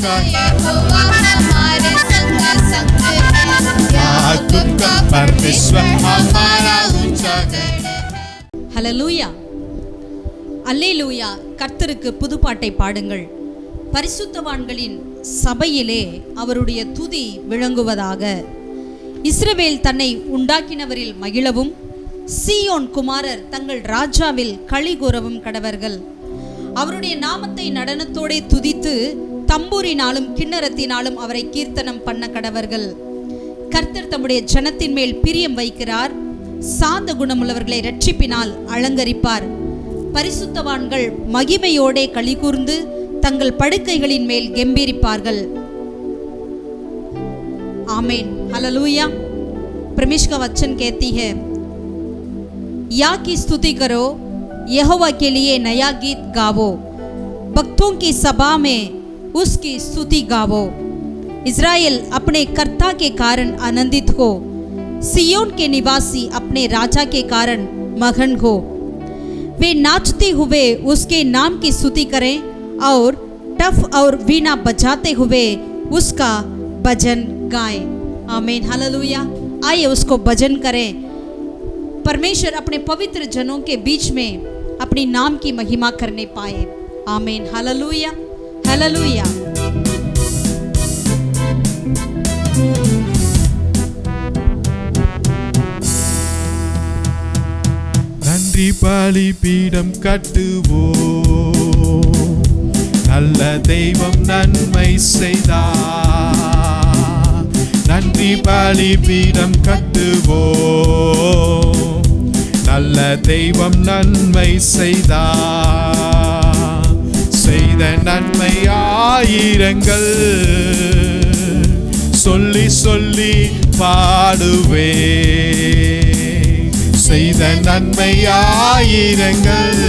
का यहोवा हमारे संग है, याकूब का परमेश्वर हमारा ऊंचा गढ़ है. ஹல்லேலூயா, அல்லேலூயா. கர்த்தருக்கு புதுப்பாட்டை பாடுங்கள். பரிசுத்தவான்களின் சபையிலே அவருடைய துதி விளங்குவதாக. இஸ்ரவேல் தன்னை உண்டாக்கினவரில் மகிழவும், சீயோன் குமாரர் தங்கள் ராஜாவில் களி கூறவும் கடவர்கள். அவருடைய நாமத்தை நடனத்தோடே துதித்து தம்பூரினாலும் கிண்ணறத்தினாலும் அவரை கீர்த்தனம் பண்ண கடவர்கள். கர்த்தர் தம்முடைய ஜனத்தின் மேல் பிரியம் வைக்கிறார். சாந்த குணமுள்ளவர்களை இரட்சிப்பினால் அலங்கரிப்பார். பரிசுத்தவான்கள் மகிமையோடே களி கூர்ந்து தங்கள் படுக்கைகளின் மேல் கெம்பீரிப்பார்கள். आमीन, हालेलुया. परमेश्वर का वचन कहती है, या की स्तुति करो, यहोवा के लिए नया गीत गावो, भक्तों की सभा में उसकी स्तुति गावो. इज़राइल अपने कर्ता के कारण आनंदित हो, सियोन के निवासी अपने राजा के कारण मगन हो. वे नाचते हुए उसके नाम की स्तुति करें और टफ और वीणा बजाते हुए उसका भजन गाएं. आमीन, हालेलुया. आइए उसको भजन करें. परमेश्वर अपने पवित्र जनों के बीच में अपनी नाम की महिमा करने पाए. आमीन, हालेलुया, हालेलुया. நன்றி பலிபீடம் கட்டுவோம், நல்ல தெய்வம் நன்மை செய்தார். நன்றி பலிபீடம் கட்டுவோம், நல்ல தெய்வம் நன்மை செய்தார். செய்த நன்மை ஆயிரங்கள் சொல்லி சொல்லி பாடுவே. செய்த நன்மை ஆயிரங்கள்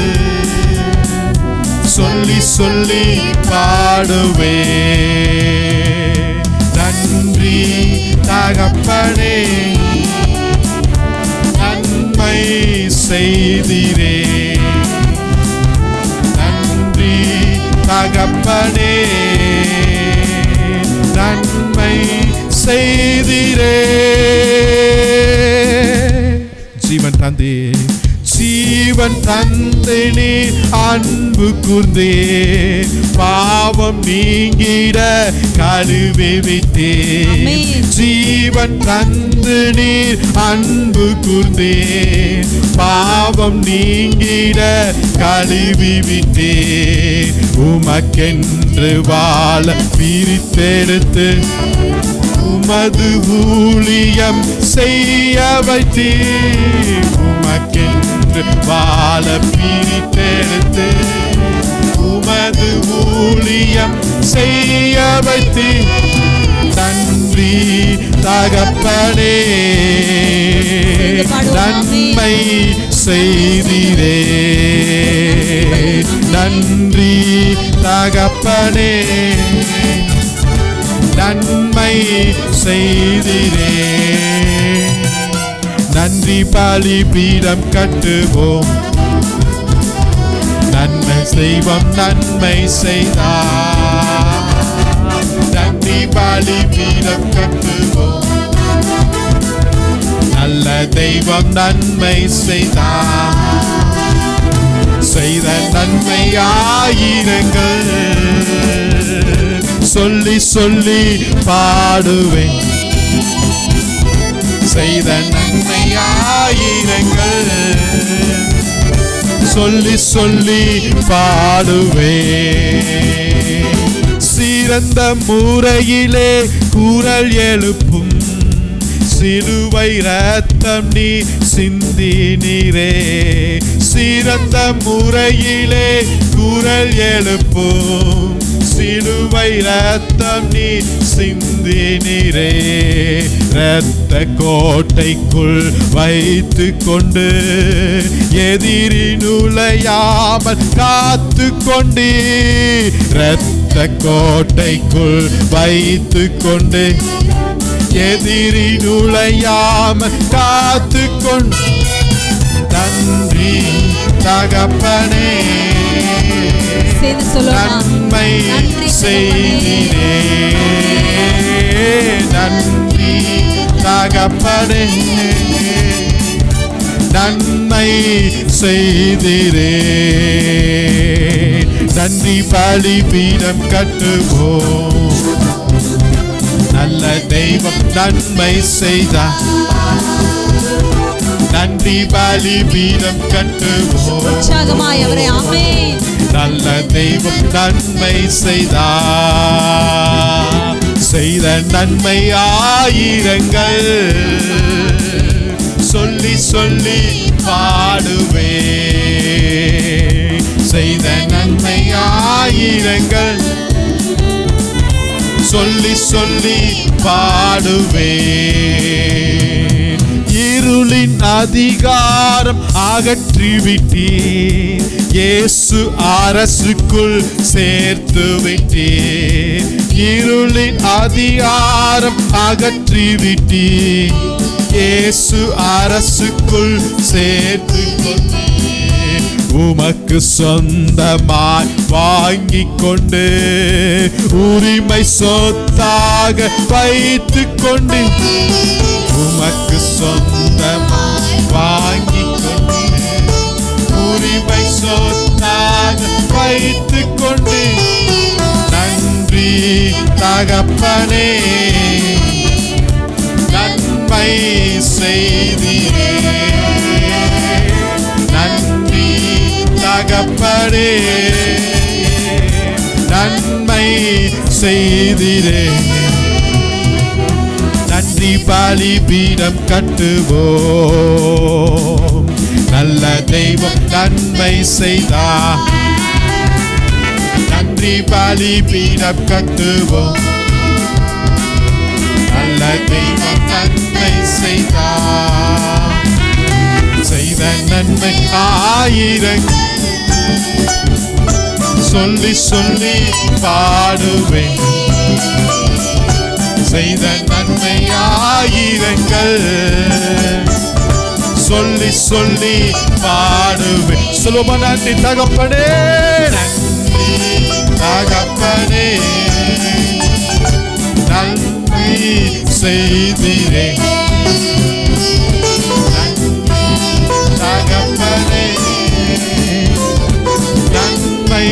சொல்லி சொல்லி பாடுவே. நன்றி தகப்பனே, நன்மை செய்திரே. நன்றி தகப்பனே, நன்மை செய்திரே. ஜீவன் தந்தே, ஜீவன் தந்து நீ அன்பு கூர்ந்தே. பாவம் நீங்கிட கழுவி விட்டே. ஜீவன் தந்து நீர் அன்பு கூர்ந்தே. பாவம் நீங்கிட கழுவி விட்டே. உமக்கென்று வாழ பிரித்தெடுத்து உமது ஊழியம் செய்ய வைத்தீர். உமக்கென்று வாழ பிரித்தெடுத்து உமது ஊழியம் செய்ய வைத்தீர். நன்றி தகப்பனே, நன்மை செய்திரே. நன்றி தகப்பனே, நன்மை செய்திரே. நன்றி பலிபீடம் கட்டுவோம், நன்மை செய்வோம் நன்மை செய்தார். நன்றி பலிபீடம் கட்டுவோம், நல்ல தெய்வம் நன்மை செய்தார். செய்த நன்மை ஆயிரங்கள் சொல்லி சொல்லி பாடுவேன். செய்த நன்மை ஆயிரங்கள் சொல்லி சொல்லி பாடுவேன். சிறந்த முறையிலே குரல் எழுப்பும், சிலுவை ரத்தம் நீ சிந்தினீரே. சிறந்த முறையிலே குரல் எழுப்பும், சிலுவை ரத்தம் நீ சிந்தினீரே. இரத்த கோட்டைக்குள் வைத்து கொண்டு எதிரி நுழையாமல் காத்து கொண்டு. இரத்த கோட்டைக்குள் வைத்து கொண்டு எதிரி நுழையாமல் காத்து கொண்டு. நன்றி தகப்பனே, சேர்ந்து சொல்லுமா? நன்மை நன்றி செய்திரே, நன்றி தகப்பனே, நன்மை செய்திரே. நன்றி பலிபீடம் கட்டுவோம், நல்ல தெய்வம் நன்மை செய்தார். நன்றி பலிபீடம் கட்டுவோம், உற்சாகமாய் அவரை ஆமென். நல்ல தெய்வம் நன்மை செய்தார். செய்த நன்மை ஆயிரங்கள் சொல்லி சொல்லி பாடுவே. செய்த நன்மை ஆயிரங்கள் சொல்லி சொல்லி பாடுவே. இருளின் அதிகாரம் அகற்றிவிட்டீர், இயேசு அரசுக்குள் சேர்த்து விட்டீர். இருளின் அதிகாரம் அகற்றிவிட்டீர், இயேசு அரசுக்குள் சேர்த்து கொண்டீர். உமக்கு சொந்தமாய் வாங்கிக் கொண்டு உரிமை சொத்தாக வைத்துக் கொண்டு, உமக்கு சொந்தமாய் வாங்கிக் கொண்டு உரிமை சொத்தாக வைத்துக் கொண்டு. நன்றி தகப்பனே, நன்மை செய்திரே. நன்றி தகப்பனே, நன்மை செய்திரே. நன்றி பலிபீடம் கட்டுவோம், நல்ல தெய்வம் நன்மை செய்தார். நன்றி பலிபீடம் கட்டுவோம், நல்ல தெய்வம் நன்மை செய்தார். செய்த நன்மை ஆயிரங்கள் சொல்லி சொல்லி பாடுவேன். செய்த நன்மை ஆயிரங்கள் சொல்லி சொல்லி பாடுவேன். சொல்லுமா? நன்றி தகப்பனே, நன்றி தகப்பனே, நன்மை செய்திரே. நன்றி தகப்பனே, நன்மை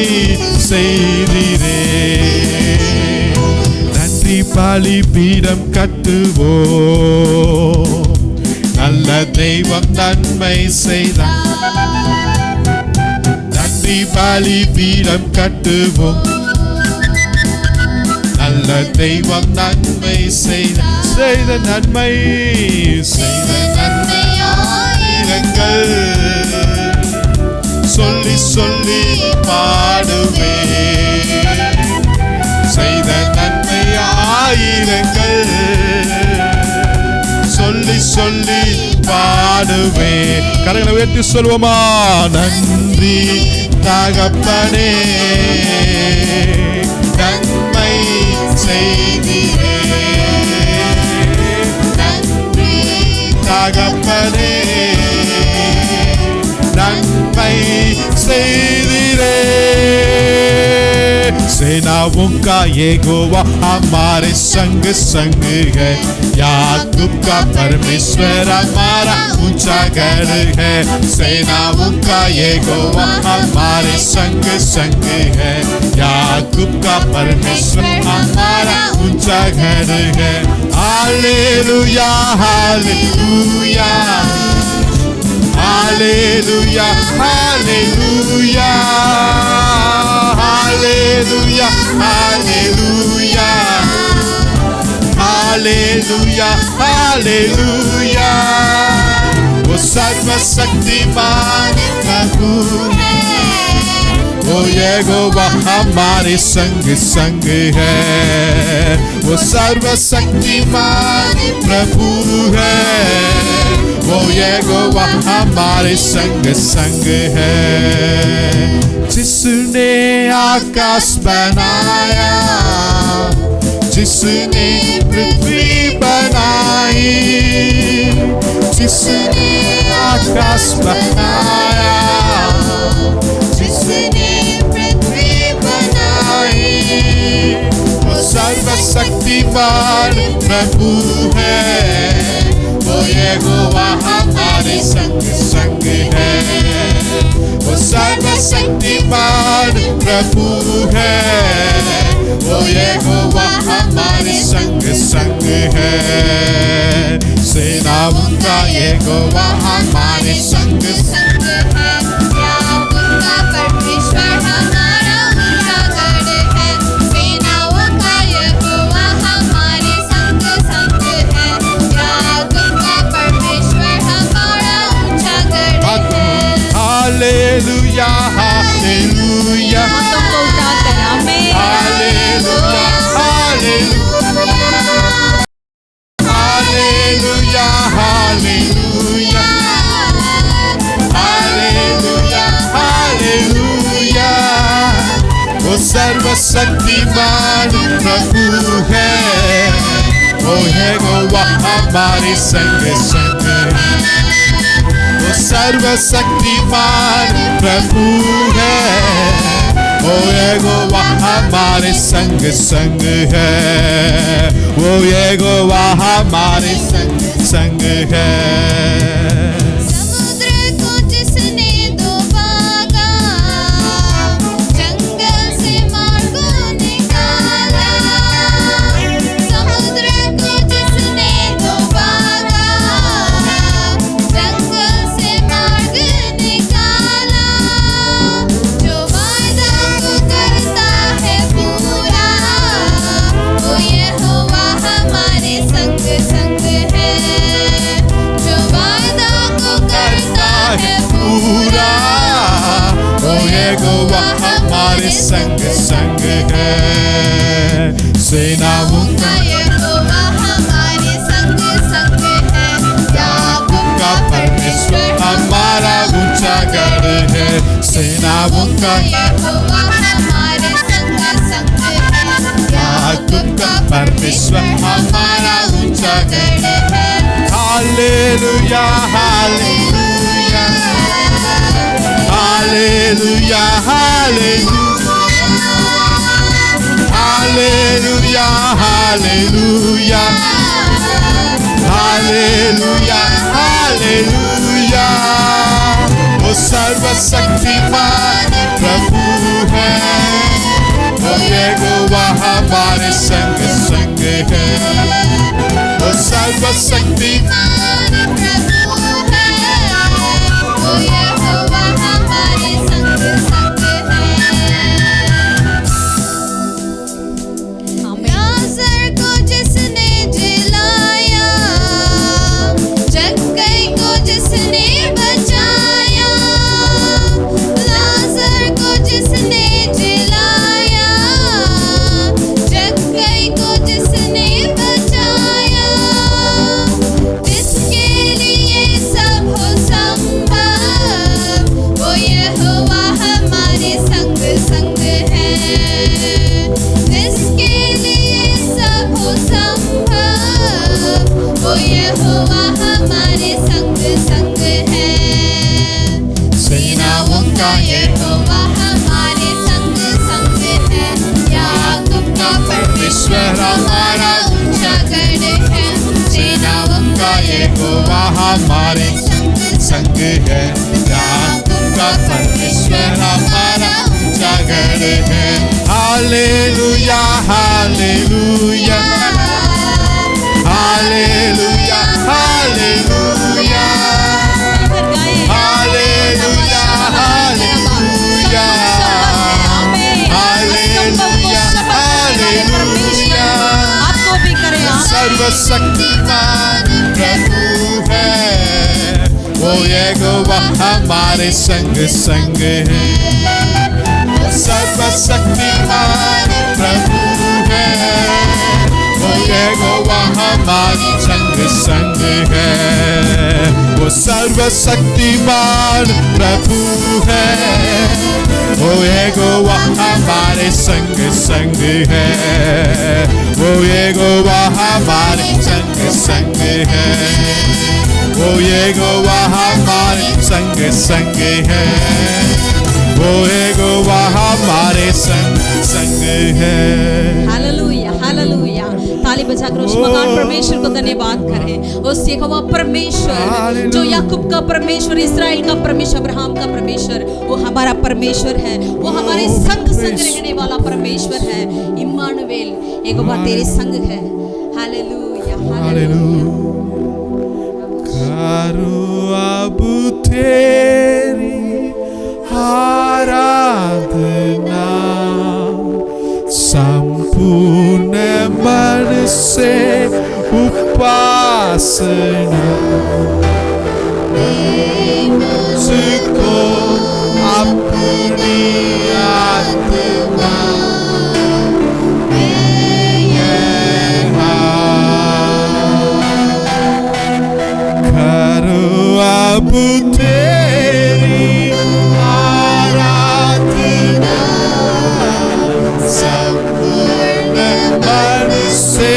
செய்திரே. நன்றி பலிபீடம் கட்டுவோம், நல்ல தெய்வம் நன்மை செய்தார். நன்றி பலிபீடம் கட்டுவோம், நல்ல தெய்வம் நன்மை செய்தார். செய்த நன்மை ஆயிரங்கள் சொல்லி சொல்லி பாடுவே. செய்த நன்மை ஆயிரங்கள் சொல்லி சொல்லி பாடுவே. கரங்களை உயர்த்தி சொல்வோமா? நன்றி தகப்பனே, நன்மை செய்திரே. நன்றி தகப்பனே, நன்மை செய்திरे। सेनाओं का यहोवा हमारे संग संग है, याकूब का परमेश्वर हमारा ऊंचा गढ़ है। सेनाओं का यहोवा हमारे संग संग है, याकूब का परमेश्वर हमारा ऊंचा गढ़ है। Hallelujah hallelujah hallelujah hallelujah hallelujah hallelujah hallelujah hallelujah. वो सर्वशक्तिमान प्रभु है, वो यहोवा हमारे संग संग है। वो सर्वशक्तिमान प्रभु है, वो यहोवा हमारे संग संग है। जिसने आकाश बनाया, जिसने पृथ्वी बनाई, जिसने आकाश बनाया, जिसने शक्तिमान प्रभु है, वो यहोवा हमारे संग संग है। वो सर्वशक्तिमान प्रभु है, वो यहोवा हमारे संग संग है। सेनाओं का यहोवा हमारे संग संग है। याकूब का परमेश्वर हमारा ऊंचा गढ़ है। सेनाओं का यहोवा हमारे संग संग है। याकूब का परमेश्वर हमारा ऊंचा गढ़ है। हालेलुया हालेलुया हाथों को उठाकर amen. Hallelujah hallelujah hallelujah hallelujah hallelujah. वो सर्वशक्तिमान प्रभु है, वो यहोवा हमारे संग संग है। वो सर्वशक्तिमान प्रभु है, वो यहोवा हमारे संग संग है। वो यहोवा हमारे संग संग है। समुद्र को जिसने डुबागा, जंगल से मार को निकाला। समुद्र को जिसने डुबागा, जंगल से मार्ग निकाला। जो वादा को करता है पूरा, वो यहोवा हमारे संग संग है। जो वादा को करता है पूरा, वो यहोवा हमारे संग संग है। सेनाओं का यहोवा हमारे संग संग है। याकूब का परमेश्वर हमारा ऊंचा गढ़ है। सेनाओं का यहोवा हमारे संग संग है। याकूब का परमेश्वर हमारा ऊंचा गढ़ है। Hallelujah hallelujah hallelujah hallelujah hallelujah hallelujah hallelujah. वो सर्वशक्तिमान प्रभु है, वो यहोवा हमारे संग संग है। वो सर्वशक्तिमान प्रभु है, वो यहोवा हमारे संग संग है। लाजर को जिसने जिलाया, जक्कई को जिसने बचाया। लाजर को जिसने जिलाया, जक्कई को जिसने बचाया। जिसके लिए सब हो संभव, वो यहोवा हमारे संग संग है। जिसके लिए सब हो संभव, वो यहोवा हमारे संग संग है। सेनाओं का यहोवा हमारे संग संग है। याकूब का परमेश्वर हमारा ऊंचा गढ़ है। सेनाओं का यहोवा हमारे संग संग है। याकूब का परमेश्वर हमारा ऊंचा गढ़ है। Hallelujah hallelujah hallelujah hallelujah hallelujah hallelujah hallelujah hallelujah. आपको भी करें आमीन। सर्वशक्तिमान प्रभु है, वो यहोवा हमारे संग संग है। वो सर्वशक्तिमान प्रभु है, वो यहोवा हमारे संग संग है। वो सर्वशक्तिमान प्रभु है, वो यहोवा हमारे संग संग है। वो यहोवा हमारे संग संग है। वो यहोवा हमारे संग संग है। वो यहोवा हमारे संग संग है। Hallelujah hallelujah. ताली ताली बजाकर उस महान परमेश्वर को धन्यवाद करें। उस यहोवा परमेश्वर जो याकूब का परमेश्वर, इस्राएल का परमेश्वर, अब्राहम का परमेश्वर, वो हमारा परमेश्वर है। वो हमारे संग संग रहने वाला परमेश्वर है। इम्मानुएल, यहोवा तेरे संग है। Hallelujah, hallelujah. करूं अब तेरी आराधना संपूर्ण मन से उपासना, मुझको अपनी आत्मा अब तेरी आराधना संपूर्ण मन से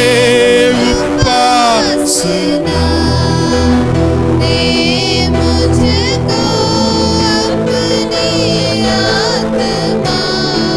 उपासना, दे मुझको अपनी आत्मा में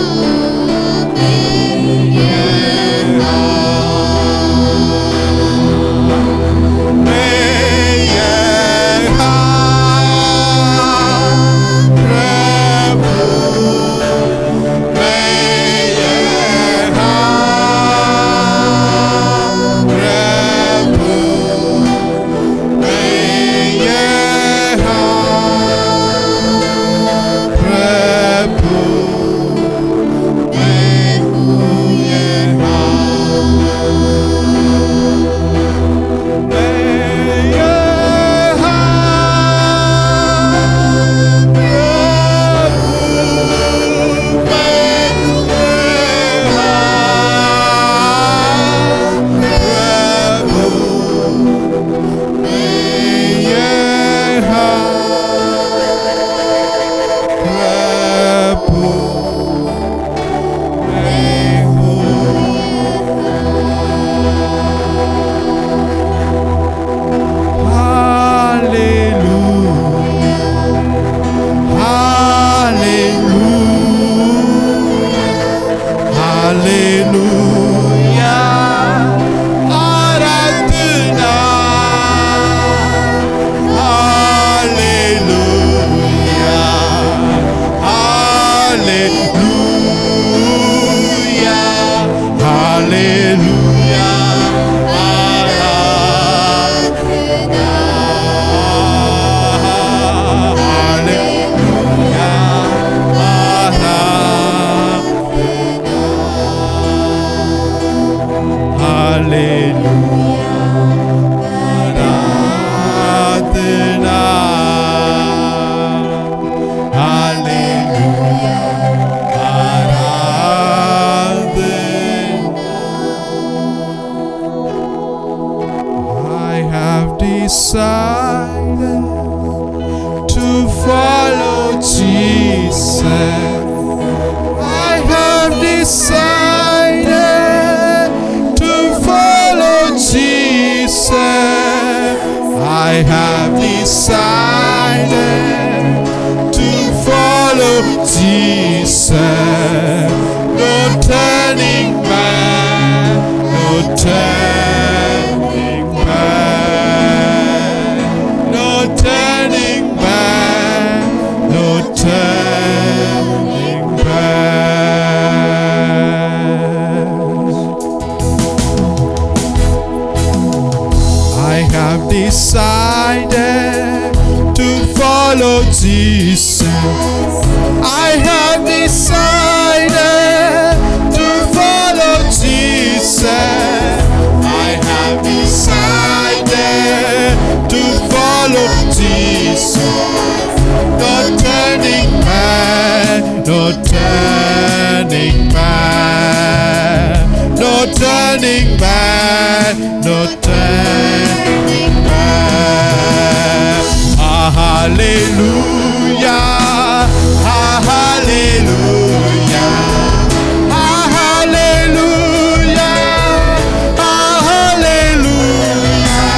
decided to follow Jesus. I have decided to follow Jesus. I have decided to follow Jesus. No turning back, no turning back, no turning back, no turning back. I have decided to follow Jesus. I have decided to follow Jesus. I have decided to follow Jesus. No turning back, no turning back, no turning back, no turning back. Ah, hallelujah. Ah, hallelujah. Ah, hallelujah. Ah, hallelujah.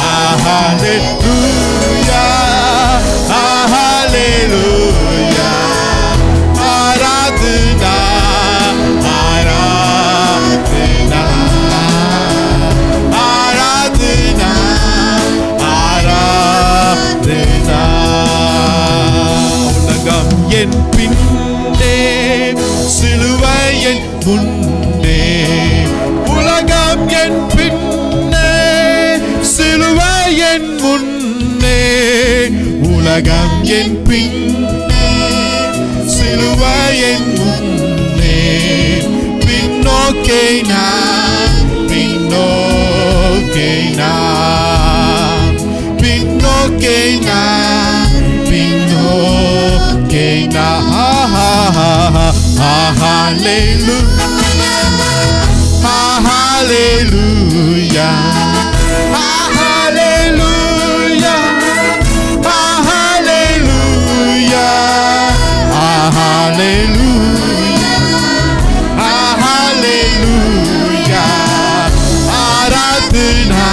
Ah, hallelujah. Ah, hallelujah. Aradhana, Aradhana. முன்னே உலகம் என் பின்னே சிலுவை என் முன்னே உலகம் என் பின்னே சிலுவை என் முன்னே பின்னோக்கே நான் பின்னோக்கே நான் பின்னோக்கே நான் பின்னோக்கே நான் Hallelujah, hallelujah, hallelujah, hallelujah, hallelujah, आराधना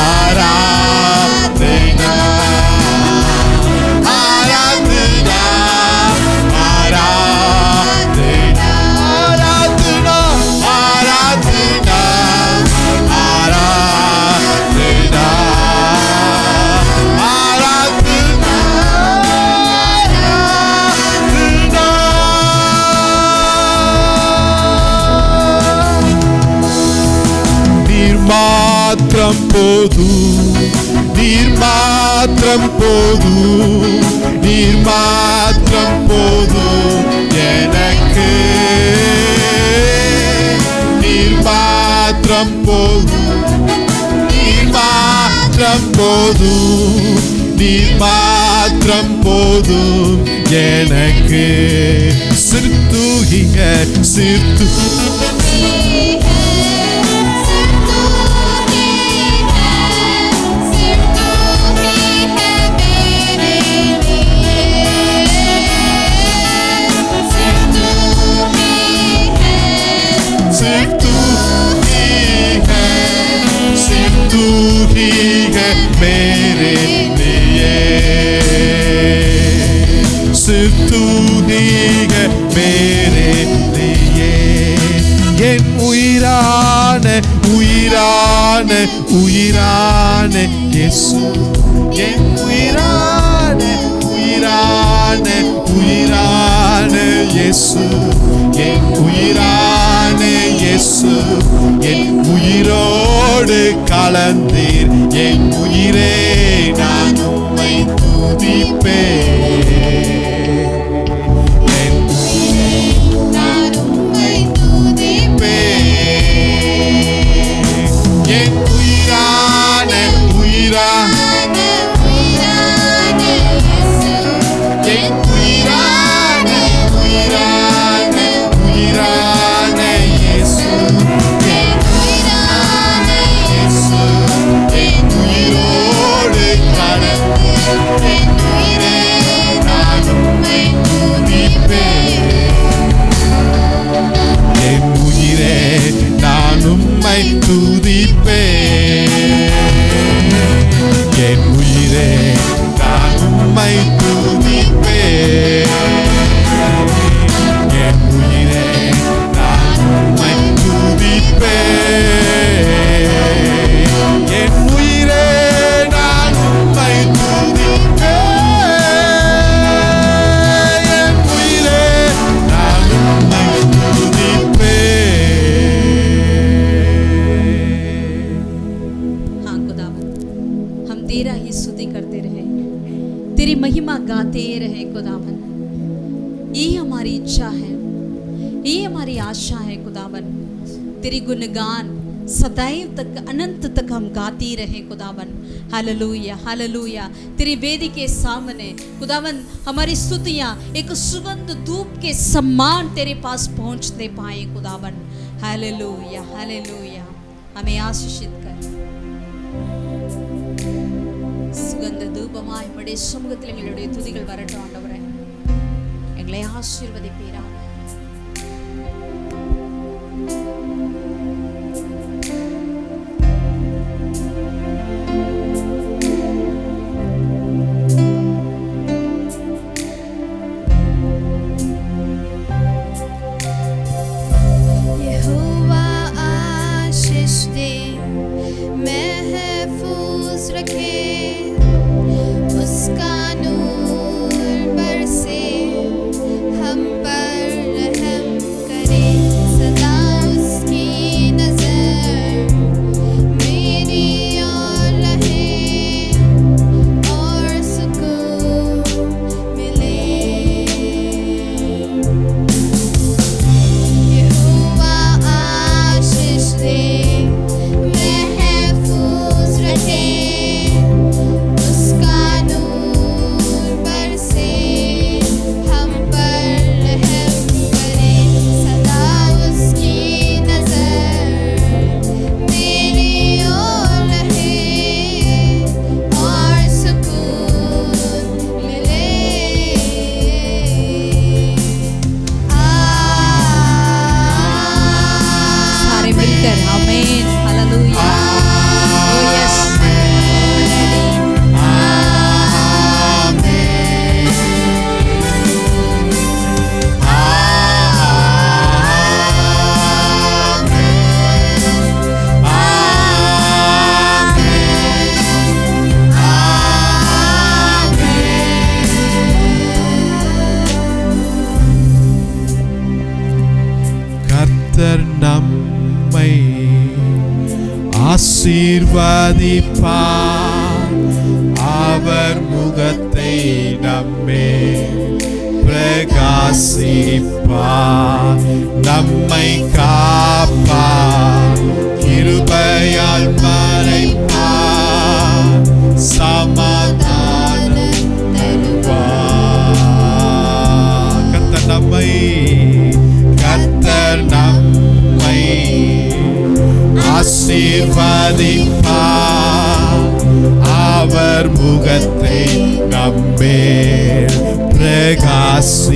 आराधना आराधना आराधना आराधना आराधना आराधना आराधना निर्मात्रम पोदु निर्मात्रम पोदु निर्मात्रम पोदु எனக்கு निर्मात्रम पोदु निर्मात्रम पोदु निर्मात्रम पोदु எனக்கு सिर्फ तू ही है सिर्फ तू मेरे लिए सिर्फ तू ही है मेरे लिए என் உயிரான உயிரான உயிரான இயேசு என் உயிரான உயிரான உயிரான இயேசு என் உயிரான இயேசு என் உயிரோடு கலந்தீர் என் உயிரே நான் உம்மை துதிப்பேன் என் உயிரே நான் உம்மை துதிப்பேன் என் உயிரான உயிரான உயிரான இயேசு என் உயிரான உயிரான உயிரான இயேசு என் உயிரான இயேசு என் உயிரோடு கலந்து என் உயிரே நான் உம்மை துதிப்பேன் என் உயிரே நான் உம்மை துதிப்பேன் என் உயிரே நான் உம்மை துதிப்பேன் என் உயிரே நான் உம்மை துதிப்பேன் என் உயிரே நான் உம்மை துதிப்பேன் என் உயிரே நான் உம்மை துதிப்பேன் हाँ खुदावन, हम तेरा ही स्तुति करते रहे, तेरी महिमा गाते रहे खुदावन। ये हमारी इच्छा है, ये हमारी आशा है खुदावन। तेरी गुणगान सदैव तक अनंत तक हम गाती रहे खुदावन। Hallelujah hallelujah. तेरी वेदी के सामने खुदावन हमारी स्तुतियाँ एक सुगंध धूप के समान तेरे पास पहुँचते पाए खुदावन। Hallelujah hallelujah. हमें आशीषित कर சுகந்த தூபமாய் உம்முடைய சமூகத்தில் எங்களுடைய துதிகள் வரட்டும் ஆண்டவரே, எங்களை ஆசீர்வதிப்பீராக. यहोवा आशीष दे, महफूज रखे, उसका नूर बरसे हम पर ஆசீர்வதிப்பார், அவர் முகத்தை நம்மேல் பிரகாசிப்பார், நம்மை காப்பார், கிருபையால் மறைப்பார், சமாதானம் தருவார். கர்த்தர் நம்மை ஆசீர்வதிப்பார், அவர் முகத்தை நம்மேல் பிரகாசிப்பார்,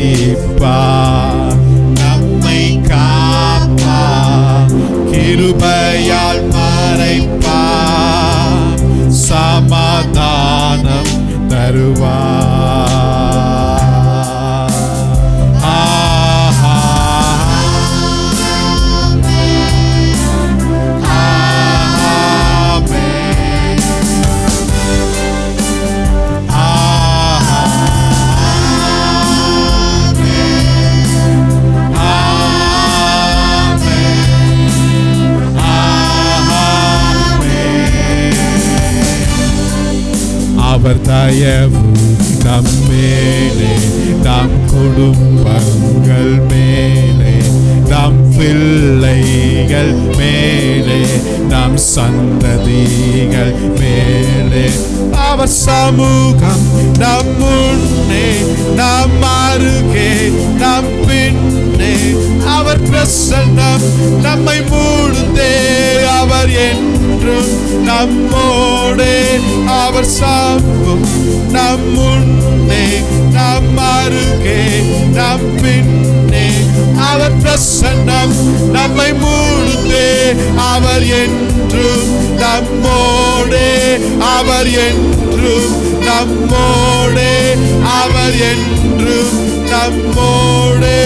நம்மை காப்பார், கிருபையால் மறைப்பார், சமாதானம் தருவார். அவர் தயவு நம்மேலே, நம் குடும்பங்கள் மேலே, நம் பிள்ளைகள் மேலே, நம் சந்ததிகள் மேலே, அவர் சமூகம் நம் முன்னே, நம் அருகே, நம் பின்னே, அவர் பிரசன்னம் நம்மை மூடுதே, அவர் என்றும் நம்மோடே, அவர் சமூகம் நம் முன்னே, நம் அருகே, நம் பின்னே, அவர் பிரசன்னம் நம்மை மூடுதே, அவர் என்றும் நம்மோடே, அவர் என்றும் நம்மோடே, அவர் என்றும் நம்மோடே.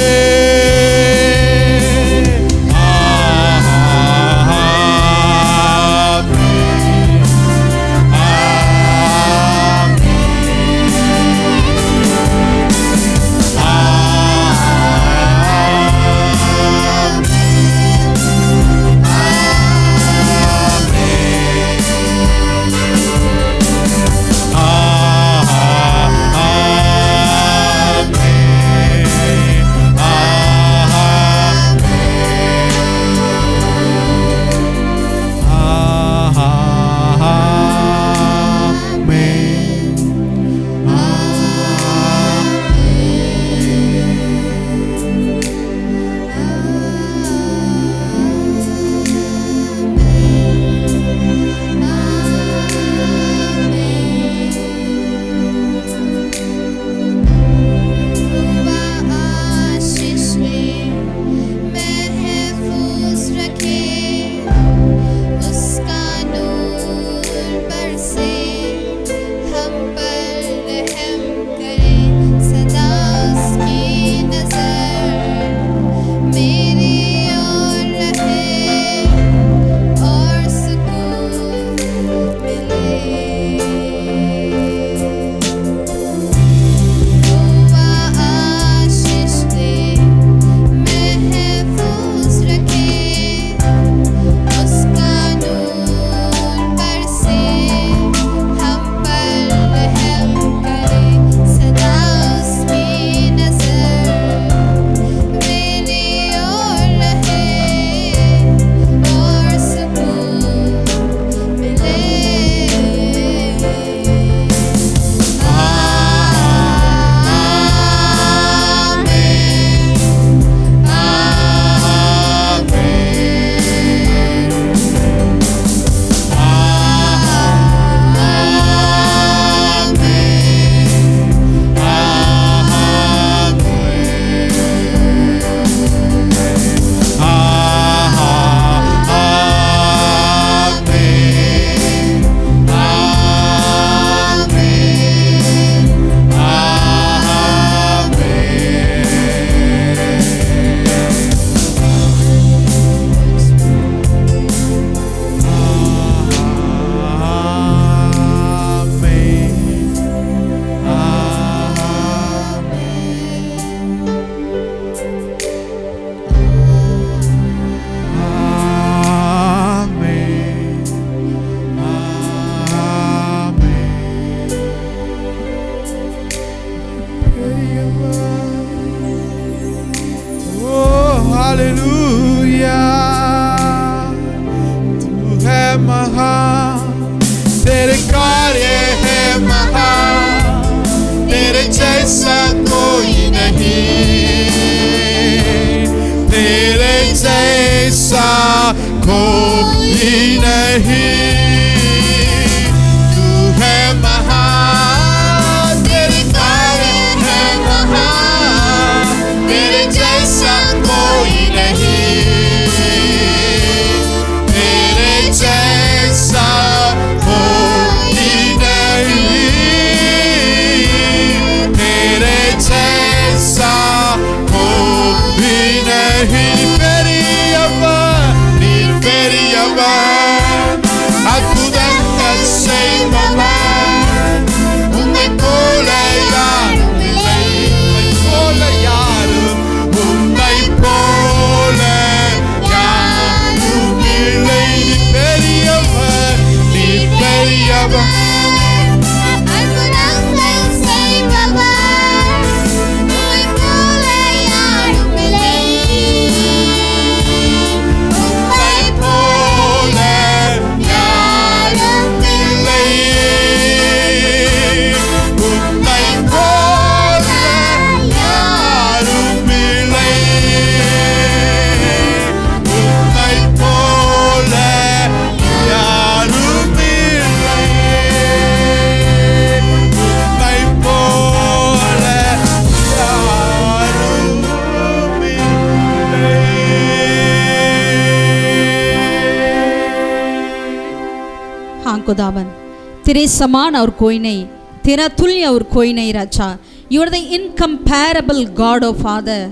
खुदावन, तेरे समान और कोई नहीं, तेरा तुल्य और कोई नहीं राजा। You are the incomparable God of father.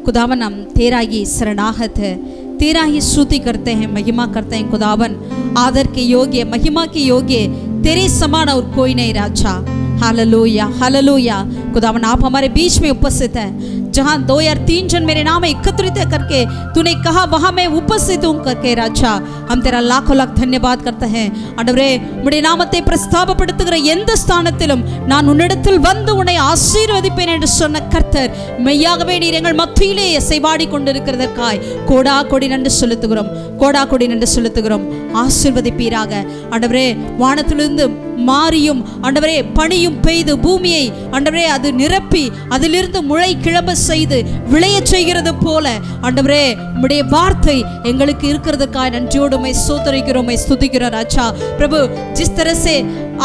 खुदावन हम तेरा ही शरणागत है, तेरा ही स्तुति करते हैं, महिमा करते हैं खुदावन। आदर के योग्य, महिमा के योग्य, तेरे समान और कोई नहीं राजा। Hallelujah hallelujah. खुदावन आप हमारे बीच में उपस्थित है। जहाँ 2 या 3 जन मेरे नाम एकत्रित करके तूने कहा वहाँ मैं उपस्थित हूँ करके राजा, हम तेरा लाखों लाख धन्यवाद करते हैं। ஆண்டவரே உம்முடைய நாமத்தை பிரஸ்தாபப்படுத்துகிற எந்த ஸ்தானத்திலும் நான் உன்னிடத்தில் வந்து உன்னை ஆசீர்வதிப்பேன் என்று சொன்ன கர்த்தர் மெய்யாகவே நீர் எங்கள் மத்தியிலே இசைவாடி கொண்டிருக்கிறதற்காய் கோடா கோடி நன்றி செலுத்துகிறோம், கோடா கோடி நன்றி செலுத்துகிறோம். ஆசீர்வதிப்பீராக ஆண்டவரே. வானத்திலிருந்து மாரியும் ஆண்டவரே பனியும் பெய்து பூமியை ஆண்டவரே அது நிரப்பி அதிலிருந்து முளை கிளம்ப செய்து விளைய செய்கிறது போல ஆண்டவரே உம்முடைய வார்த்தை எங்களுக்கு இருக்கிறதுக்காக நன்றியோடு உம்மை ஸ்தோத்திரிக்கிறோம், உம்மை ஸ்துதிக்கிறோம் ராஜா। प्रभु जिस तरह से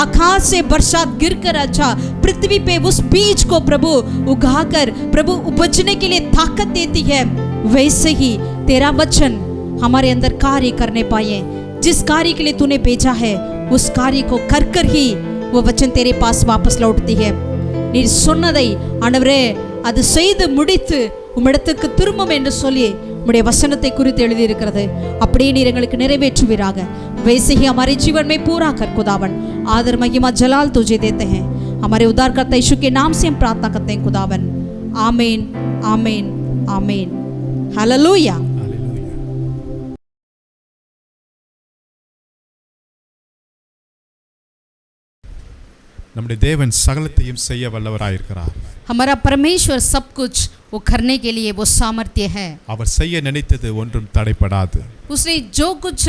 आकाश से बरसात गिरकर राजा पृथ्वी पे उस बीज को प्रभु उगाकर प्रभु उपजने के लिए ताकत देती है, वैसे ही तेरा वचन हमारे अंदर कार्य करने पाए। जिस कार्य के लिए तूने भेजा है उस कार्य को कर कर ही वो वचन तेरे पास वापस लौटती है। நீர் சொன்னதை ஆண்டவரே அது செய்து முடித்து உம்மிடத்துக்கு திரும்பும் என்று சொல்லி உம்முடைய வசனத்தை குறித்து எழுதி இருக்கிறது, அப்படியே நீர் எங்களுக்கு நிறைவேற்றுவீராக। वैसे ही हमारे जीवन में पूरा कर खुदावन। आदर महिमा जलाल तुझे देते हैं, हमारे उद्धारकर्ता यीशु के नाम से हम प्रार्थना करते हैं खुदावन। आमीन आमीन आमीन। हालेलुया। நம்முடைய தேவன் சகலத்தையும் செய்ய வல்லவராயிருக்கிறார்। हमारा परमेश्वर सब कुछ वो करने के लिए वो सामर्थ्य है। அவர் செய்ய நினைத்தது ஒன்றும் தடைப்படாது। उसने जो कुछ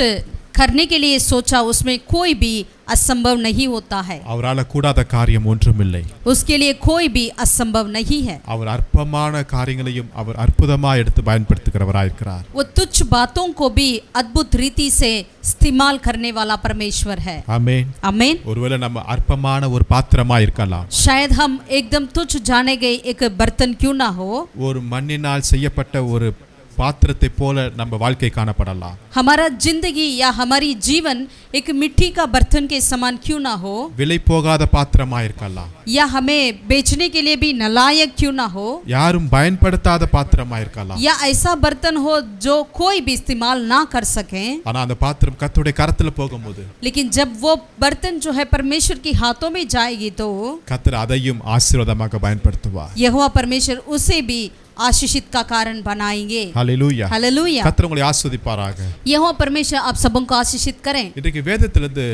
करने के लिए सोचा उसमें कोई भी असंभव नहीं होता है। அவரால கூடாத காரியம் ஒன்றுமில்லை। उसके लिए कोई भी असंभव नहीं है। அவர் அற்பமான காரியங்களையும் அவர் அற்புதமாக எடுத்து பயன்படுத்துகிறவராயிருக்கிறார்। वो तुच्छ बातों को भी अद्भुत रीति से इस्तेमाल करने वाला परमेश्वर है। आमीन आमीन। ஒருவேளை நம்ம அற்பமான ஒரு பாத்திரமா இருக்கலாம்। शायद हम एकदम तुच्छ जाने गए एक बर्तन क्यों ना हो, ஒரு மண்ணினால் செய்யப்பட்ட ஒரு பாத்திரத்தை போல நம்ம வாழ்க்கை காணப்படலாம்। हमारा जिंदगी या हमारी जीवन एक मिट्टी का बर्तन के समान क्यों ना हो, விலை போகாத பாத்திரமா இருக்கலாம், या हमें बेचने के लिए भी नालायक क्यों ना हो, யாரும் பயன்படுத்தாத பாத்திரமா இருக்கலாம், या ऐसा बर्तन हो जो कोई भी इस्तेमाल ना कर सके। ஆனா அந்த பாத்திரம் கர்த்தருடைய கரத்துல போகும்போது, लेकिन जब वो बर्तन जो है परमेश्वर के हाथों में जाएगी तो கர்த்தர் அதையும் ஆசீர்வாதமாக பயன்படுத்துவார்। यहोवा परमेश्वर उसे भी आशीषित का कारण बनाएंगे। ஹல்லேலூயா हालेलुया। கர்த்தர் உங்களை ஆசீர்வதிப்பாராக। यहोवा परमेश्वर आप सबों को आशीषित करें। இன்றைக்கு வேதத்திலிருந்து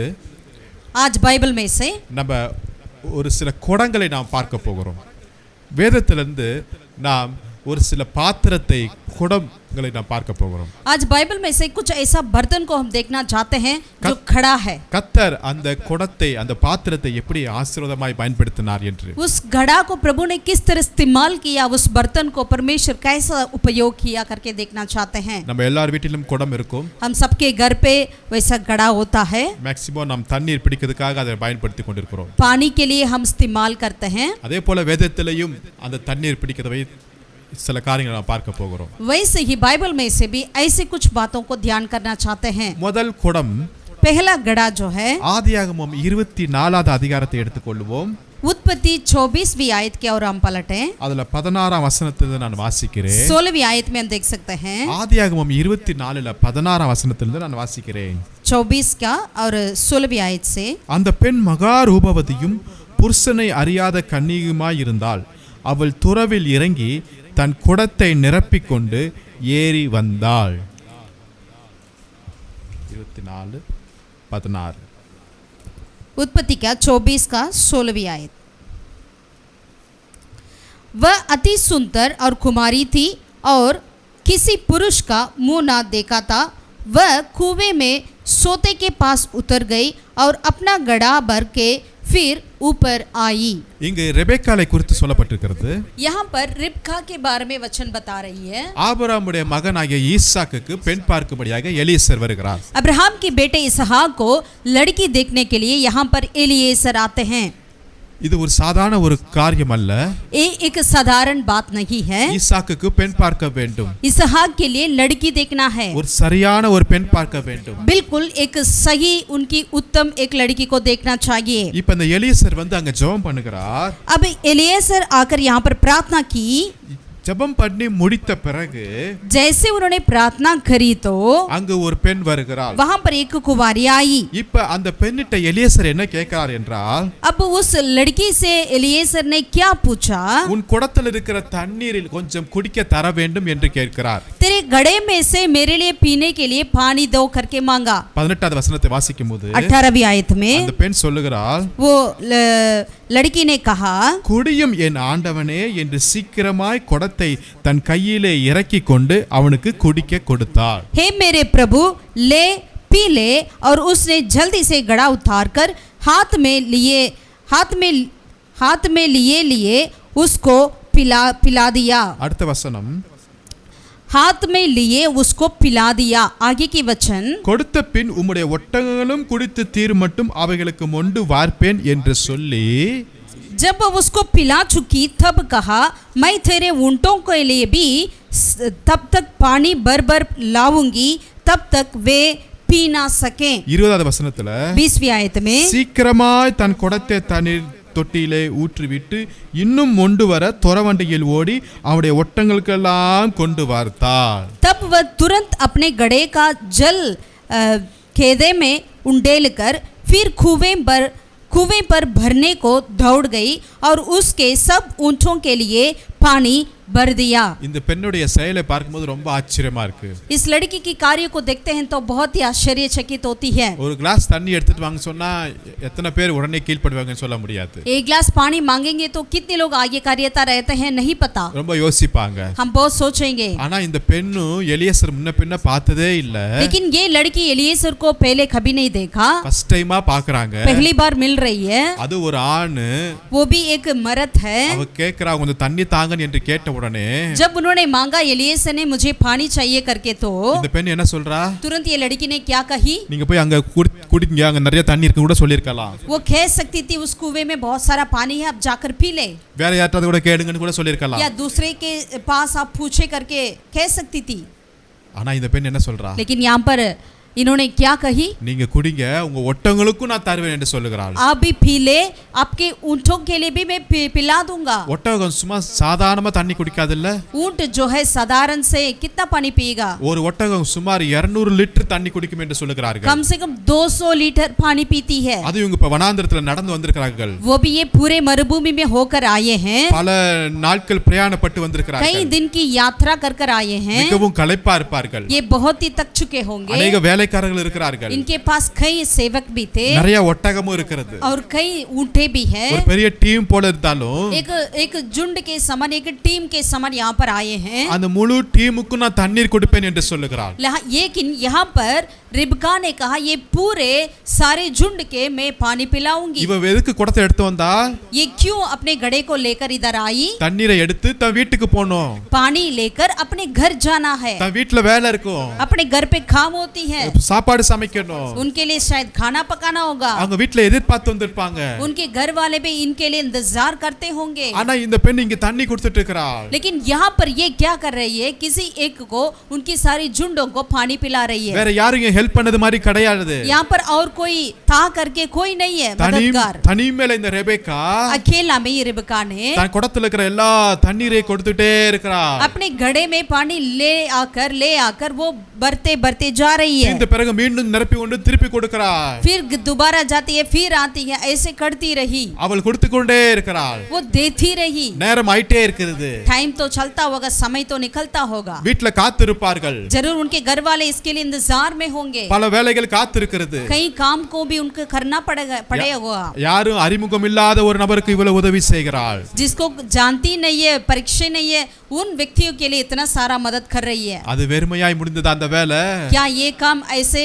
आज बाइबल में से நம்ம ஒரு சில குடங்களை நாம் பார்க்க போகிறோம்। வேதத்திலிருந்து நாம் ஒரு சில பாத்திரத்தை குடங்களை நாம் பார்க்க போகிறோம்। आज बाइबल में से कुछ ऐसा बर्तन को हम देखना चाहते हैं जो खड़ा है। கர்த்தர் அந்த குடத்தை அந்த பாத்திரத்தை எப்படி ஆசீர்வாதமாய் பயன்படுத்தினார் என்று, उस घड़ा को प्रभु ने किस तरह इस्तेमाल किया, उस बर्तन को परमेश्वर कैसा उपयोग किया करके देखना चाहते हैं। நம்ம எல்லார் வீட்டிலும் குடம் இருக்கும்। हम सबके घर पे वैसा घड़ा होता है। மேக்ஸிமம் நாம் தண்ணீர் பிடிக்கிறதுக்காக அதை பயன்படுத்தி கொண்டிருக்கிறோம்। पानी के लिए हम इस्तेमाल करते हैं। அதே போல வேதத்திலேயும் அந்த தண்ணீர் பிடிக்கிறதை சில காரியங்களை நாம் பார்க்க போகிறோம்। वैसे ही बाइबल में से भी ऐसे कुछ बातों को ध्यान करना चाहते हैं। முதல் குடம் पहला घड़ा जो है ஆதியாகமம் 24வது அதிகாரத்தை எடுத்துக்கொள்வோம்। उत्पत्ति 24वीं आयत की ओर हम पलटें। அதுல 16ஆம் வசனத்திலிருந்து நான் வாசிக்கிறேன்। 16वीं आयत में हम देख सकते हैं। ஆதியாகமம் 24ல 16ஆம் வசனத்திலிருந்து நான் வாசிக்கிறேன்। 24 का और 16वीं आयत से, அந்த பெண் மகா ரூபவதியும் புருஷனை அறியாத கன்னியுமாய் இருந்தாள், அவள் துறவில் இறங்கி தன் குடத்தை நிரப்பிக் கொண்டு ஏறி வந்தாள்। 24:16 उत्पत्ति का 24 का 16वीं आयत। वह अति सुंदर और कुमारी थी और किसी पुरुष का मुंह ना देखा था। वह कुएं में सोते के पास उतर गई और अपना घड़ा भर के फिर ऊपर आई। இங்கு ரெபெக்காளை குறித்து சொல்லப்பட்டிருக்கிறது। यहाँ पर रिबका के बारे में वचन बता रही है। ஆபிரகாமுடைய மகனாகிய ஈசாக்குக்கு பெண் பார்க்கும்படியாக எலியேசர் வருகிறார்। अब्राहम के बेटे इसहाक को लड़की देखने के लिए यहाँ पर एलिएजर आते हैं। இது ஒரு சாதாரண ஒரு காரியம் அல்ல. ये एक साधारण बात नहीं है. ஈசாக்குக்கு பெண் பார்க்க வேண்டும். इसहाक के लिए लड़की देखना है. ஒரு சரியான ஒரு பெண் பார்க்க வேண்டும். बिल्कुल एक सही उनकी उत्तम एक लड़की को देखना चाहिए. இப்ப இந்த எலியேசர் வந்து அங்க ஜெபம் பண்ணுகிறார். अब एलिएजर आकर यहाँ पर प्रार्थना की. ஜெபம் பண்ணி முடித்த பிறகு जैसे उन्होंने प्रार्थना करी तो அங்கு ஒரு பெண் வருகிறாள். वहां पर एक कुंवारी आई. இப்ப அந்த பெண்ணிட்ட எலியேசர் என்ன கேட்கிறார் என்றால், अब उस लड़की से एलिएजर ने क्या पूछा, உன் குடத்தில் இருக்கிற தண்ணீரில் கொஞ்சம் குடிக்க தர வேண்டும் என்று கேட்கிறார். तेरे घड़े में से मेरे लिए पीने के लिए पानी दो करके मांगा. 18வது வசனத்தை வாசிக்கும்போது 18वीं आयत में அந்த பெண் சொல்லுகிறாள், वो लड़की ने कहा, குடியும் என் ஆண்டவனே என்று சீக்கிரமாய் குடத்தை தன் கையிலே இறக்கி கொண்டு அவனுக்கு குடிக்க கொடுத்தாள். हे मेरे प्रभु ले पी ले. और उसने जल्दी से घड़ा उतारकर हाथ में लिए उसको पिला दिया. அடுத்த வசனம், हाथ में लिए उसको पिला दिया. आगे की वचन, கொடுத்த பின் உம்முடைய ஒட்டகங்களும் குடித்து தீர் மட்டும் அவைகளுக்கு மொண்டு வார்ப்பேன் என்று சொல்லி, जब उसको पिला चुकी तब कहा, मैं तेरे ऊंटों के लिए भी तब तक पानी भर लाऊंगी तब तक वे पी ना सके. 20வது வசனத்துல 20वीं आयत में, சீக்கிரமாய் தன் குடத்தை தண்ணீர் தொட்டியிலே ஊற்றிவிட்டு இன்னும் மொண்டு வர தொரவண்டியில் ஓடி அவனுடைய ஒட்டங்களுக்கெல்லாம் கொண்டு வார்த்தாள். तब वह तुरंत अपने घड़े का जल खेदे में उंडेल कर फिर कुएं पर भरने को दौड़ गई और उसके सब ऊंटों के लिए पानी भर दिया. இந்த பெண்ணுடைய செயலை பார்க்கும்போது ரொம்ப ஆச்சரியமா இருக்கு. इस लड़की की कार्य को देखते हैं तो बहुत ही आश्चर्यचकित होती है. ஒரு கிளாஸ் தண்ணி எடுத்துட்டு வாங்க சொன்னா எத்தனை பேர் உடனே கீழ்ப்படுவாங்கன்னு சொல்ல முடியாது. एक गिलास पानी मांगेंगे तो कितने लोग आगे कार्यता रहते हैं नहीं पता. ரொம்ப யோசிப்பாங்க. हम बहुत सोचेंगे. ஆனா இந்த பெண்ணு எலியேசர் முன்ன பின்ன பார்த்ததே இல்ல. लेकिन ये लड़की एलिएजर को पहले कभी नहीं देखा. ஃபர்ஸ்ட் டைமா பார்க்கறாங்க. पहली बार मिल रही है. அது ஒரு ஆண். वो भी एक मर्द है. அவ கேக்குறா கொஞ்சம் தண்ணி தாங்கன்னு என்று கேட்ட உடனே जब उन्होंने मांगा एलिएजर ने मुझे पानी चाहिए करके तो இந்த பெண் என்ன சொல்றா, तुरंत ये लड़की ने क्या कही, நீங்க போய் அங்க குடிங்க அங்க நிறைய தண்ணி இருக்கு கூட சொல்லிருக்கலாம். वो कह सकती थी उस कुएं में बहुत सारा पानी है आप जाकर पी ले. வேற யார்ட்டாவது கூட கேளுங்கன்னு கூட சொல்லிருக்கலாம். या दूसरे के पास आप पूछे करके कह सकती थी. ஆனா இந்த பெண் என்ன சொல்றா, लेकिन यहाँ पर इन्होंने क्या कही, நீங்க குடிங்க உங்க ஒட்டங்களுக்கும் நான் தருவேன் என்று சொல்லுகிறாள். आप भी पी ले, आपके ऊंटों के लिए भी मैं पिला दूंगा. ஒட்டகம் சும்மா சாதாரணமா தண்ணி குடிக்காதுல்ல. ऊंट जो है साधारण से कितना पानी पिएगा, ஒரு ஒட்டகம் சுமார் 200 லிட்டர் தண்ணி குடிக்கும் என்று சொல்லுகிறார்கள். कम से कम 200 लीटर पानी पीती है. அது இவங்க இப்ப வனாந்திரத்துல நடந்து வந்திருக்கிறார்கள். वो भी ये पूरे मरुभूमि में होकर आए हैं. பல நாட்கள் பிரயாணப்பட்டு कई வந்திருக்கிறார்கள். दिन की यात्रा कर आए हैं. மிகவும் களைப்பா இருப்பார்கள். ये बहुत ही थक चुके होंगे. अनेक வேலைக்காரர்கள் இருக்கிறார்கள். इनके पास कई सेवक भी थे நிறைய ஒட்டகமும் இருக்கிறது. और कई ऊंटे भी हैं. ஒரு பெரிய டீம் போல இருந்தாலும் एक झुंड के समान एक टीम के समान यहाँ पर आए हैं. அந்த முழு டீமுக்கு நான் தண்ணீர் கொடுப்பேன் என்று சொல்லுகிறாள். लेकिन यहाँ पर रिबका ने कहा ये पूरे सारे झुंड के मैं पानी पिलाऊंगी. இவ எதுக்கு குடத்தை எடுத்து வந்தா, ये क्यों अपने घड़े को लेकर इधर आई, தண்ணீரை எடுத்து தன் வீட்டுக்கு போணும். पानी लेकर अपने घर जाना है. தன் வீட்டுல வேலை இருக்கும். अपने घर पे काम होती है. சாப்பாடு சமைக்கணும். उनके लिए शायद खाना पकाना होगा. அவங்க வீட்டுல எதிர்பார்த்து வந்திருப்பாங்க. उनके घर वाले भी इनके लिए इंतजार करते होंगे. ஆனா இந்த பெண் இங்க தண்ணி கொடுத்துட்டு இருக்கிறாள். लेकिन यहाँ पर ये क्या कर रही है, किसी एक को उनकी सारी झुंडों को पानी पिला रही है. வேற யாரும் இங்க ஹெல்ப் பண்ணது மாதிரி கிடையாது. यहाँ पर और कोई था करके कोई नहीं है मददगार. தனிமேல இந்த ரெபேக்கா अकेला में ये रिबका ने தன் குடத்துல இருக்கிற எல்லா தண்ணீரை கொடுத்துட்டே இருக்கிறாள். अपने घड़े में पानी ले आकर वो भरते जा रही है. இந்த பிறகு மீண்டும் நிரப்பி கொண்டு திருப்பி கொடுக்கிறாள். फिर दोबारा जाती है फिर आती है, ऐसे करती रही. அவள் கொடுத்து கொண்டே இருக்கிறாள். वो देती रही. நேரம் ஆயிட்டே இருக்குது. टाइम तो चलता होगा, समय तो निकलता होगा. வீட்டுல காத்திருப்பார்கள். जरूर उनके घर वाले इसके लिए इंतजार में होंगे. பல வேலைகள் காத்திருக்கிறது. कई काम को भी उनको करना पड़ेगा. யாரும் அறிமுகம் இல்லாத ஒரு நபருக்கு இவ்வளவு உதவி செய்கிறாள். जिसको जानती नहीं है, परिचय नहीं है, उन व्यक्तियों के लिए इतना सारा मदद कर रही है. அது வெறுமையாய் முடிந்தது அந்த வேலை. क्या ये काम ऐसे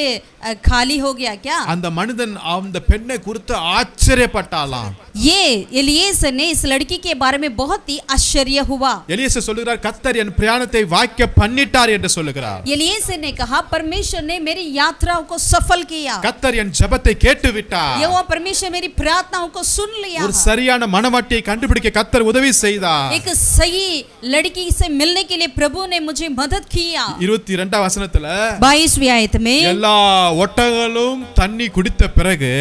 खाली हो गया क्या? அந்த மனிதன் அந்த பெண்ணை குறித்து ஆச்சரியப்பட்டாளாம். ये एलिएजर ने इस लड़की के बारे में बहुत ही आश्चर्य हुआ. எலியேசர் சொல்லுகிறார், கர்த்தர் என் பிரயாணத்தை வாய்க்க பண்ணிட்டார் என்று சொல்லுகிறார். एलिएजर ने कहा परमेश्वर ने मेरी यात्राओं को सफल किया। கர்த்தர் என் ஜெபத்தை கேட்டு விட்டார். यहोवा परमेश्वर मेरी प्रार्थनाओं को सुन लिया। ஒரு சரியான மணவாட்டியை கண்டுபிடிக்க கர்த்தர் உதவி செய்தார். एक सही लड़की से मिलने के लिए प्रभु ने मुझे मदद किया। 22 வசனத்துல 22वीं आयत में எல்லா ஒட்டகங்களும் தண்ணி குடித்த பிறகு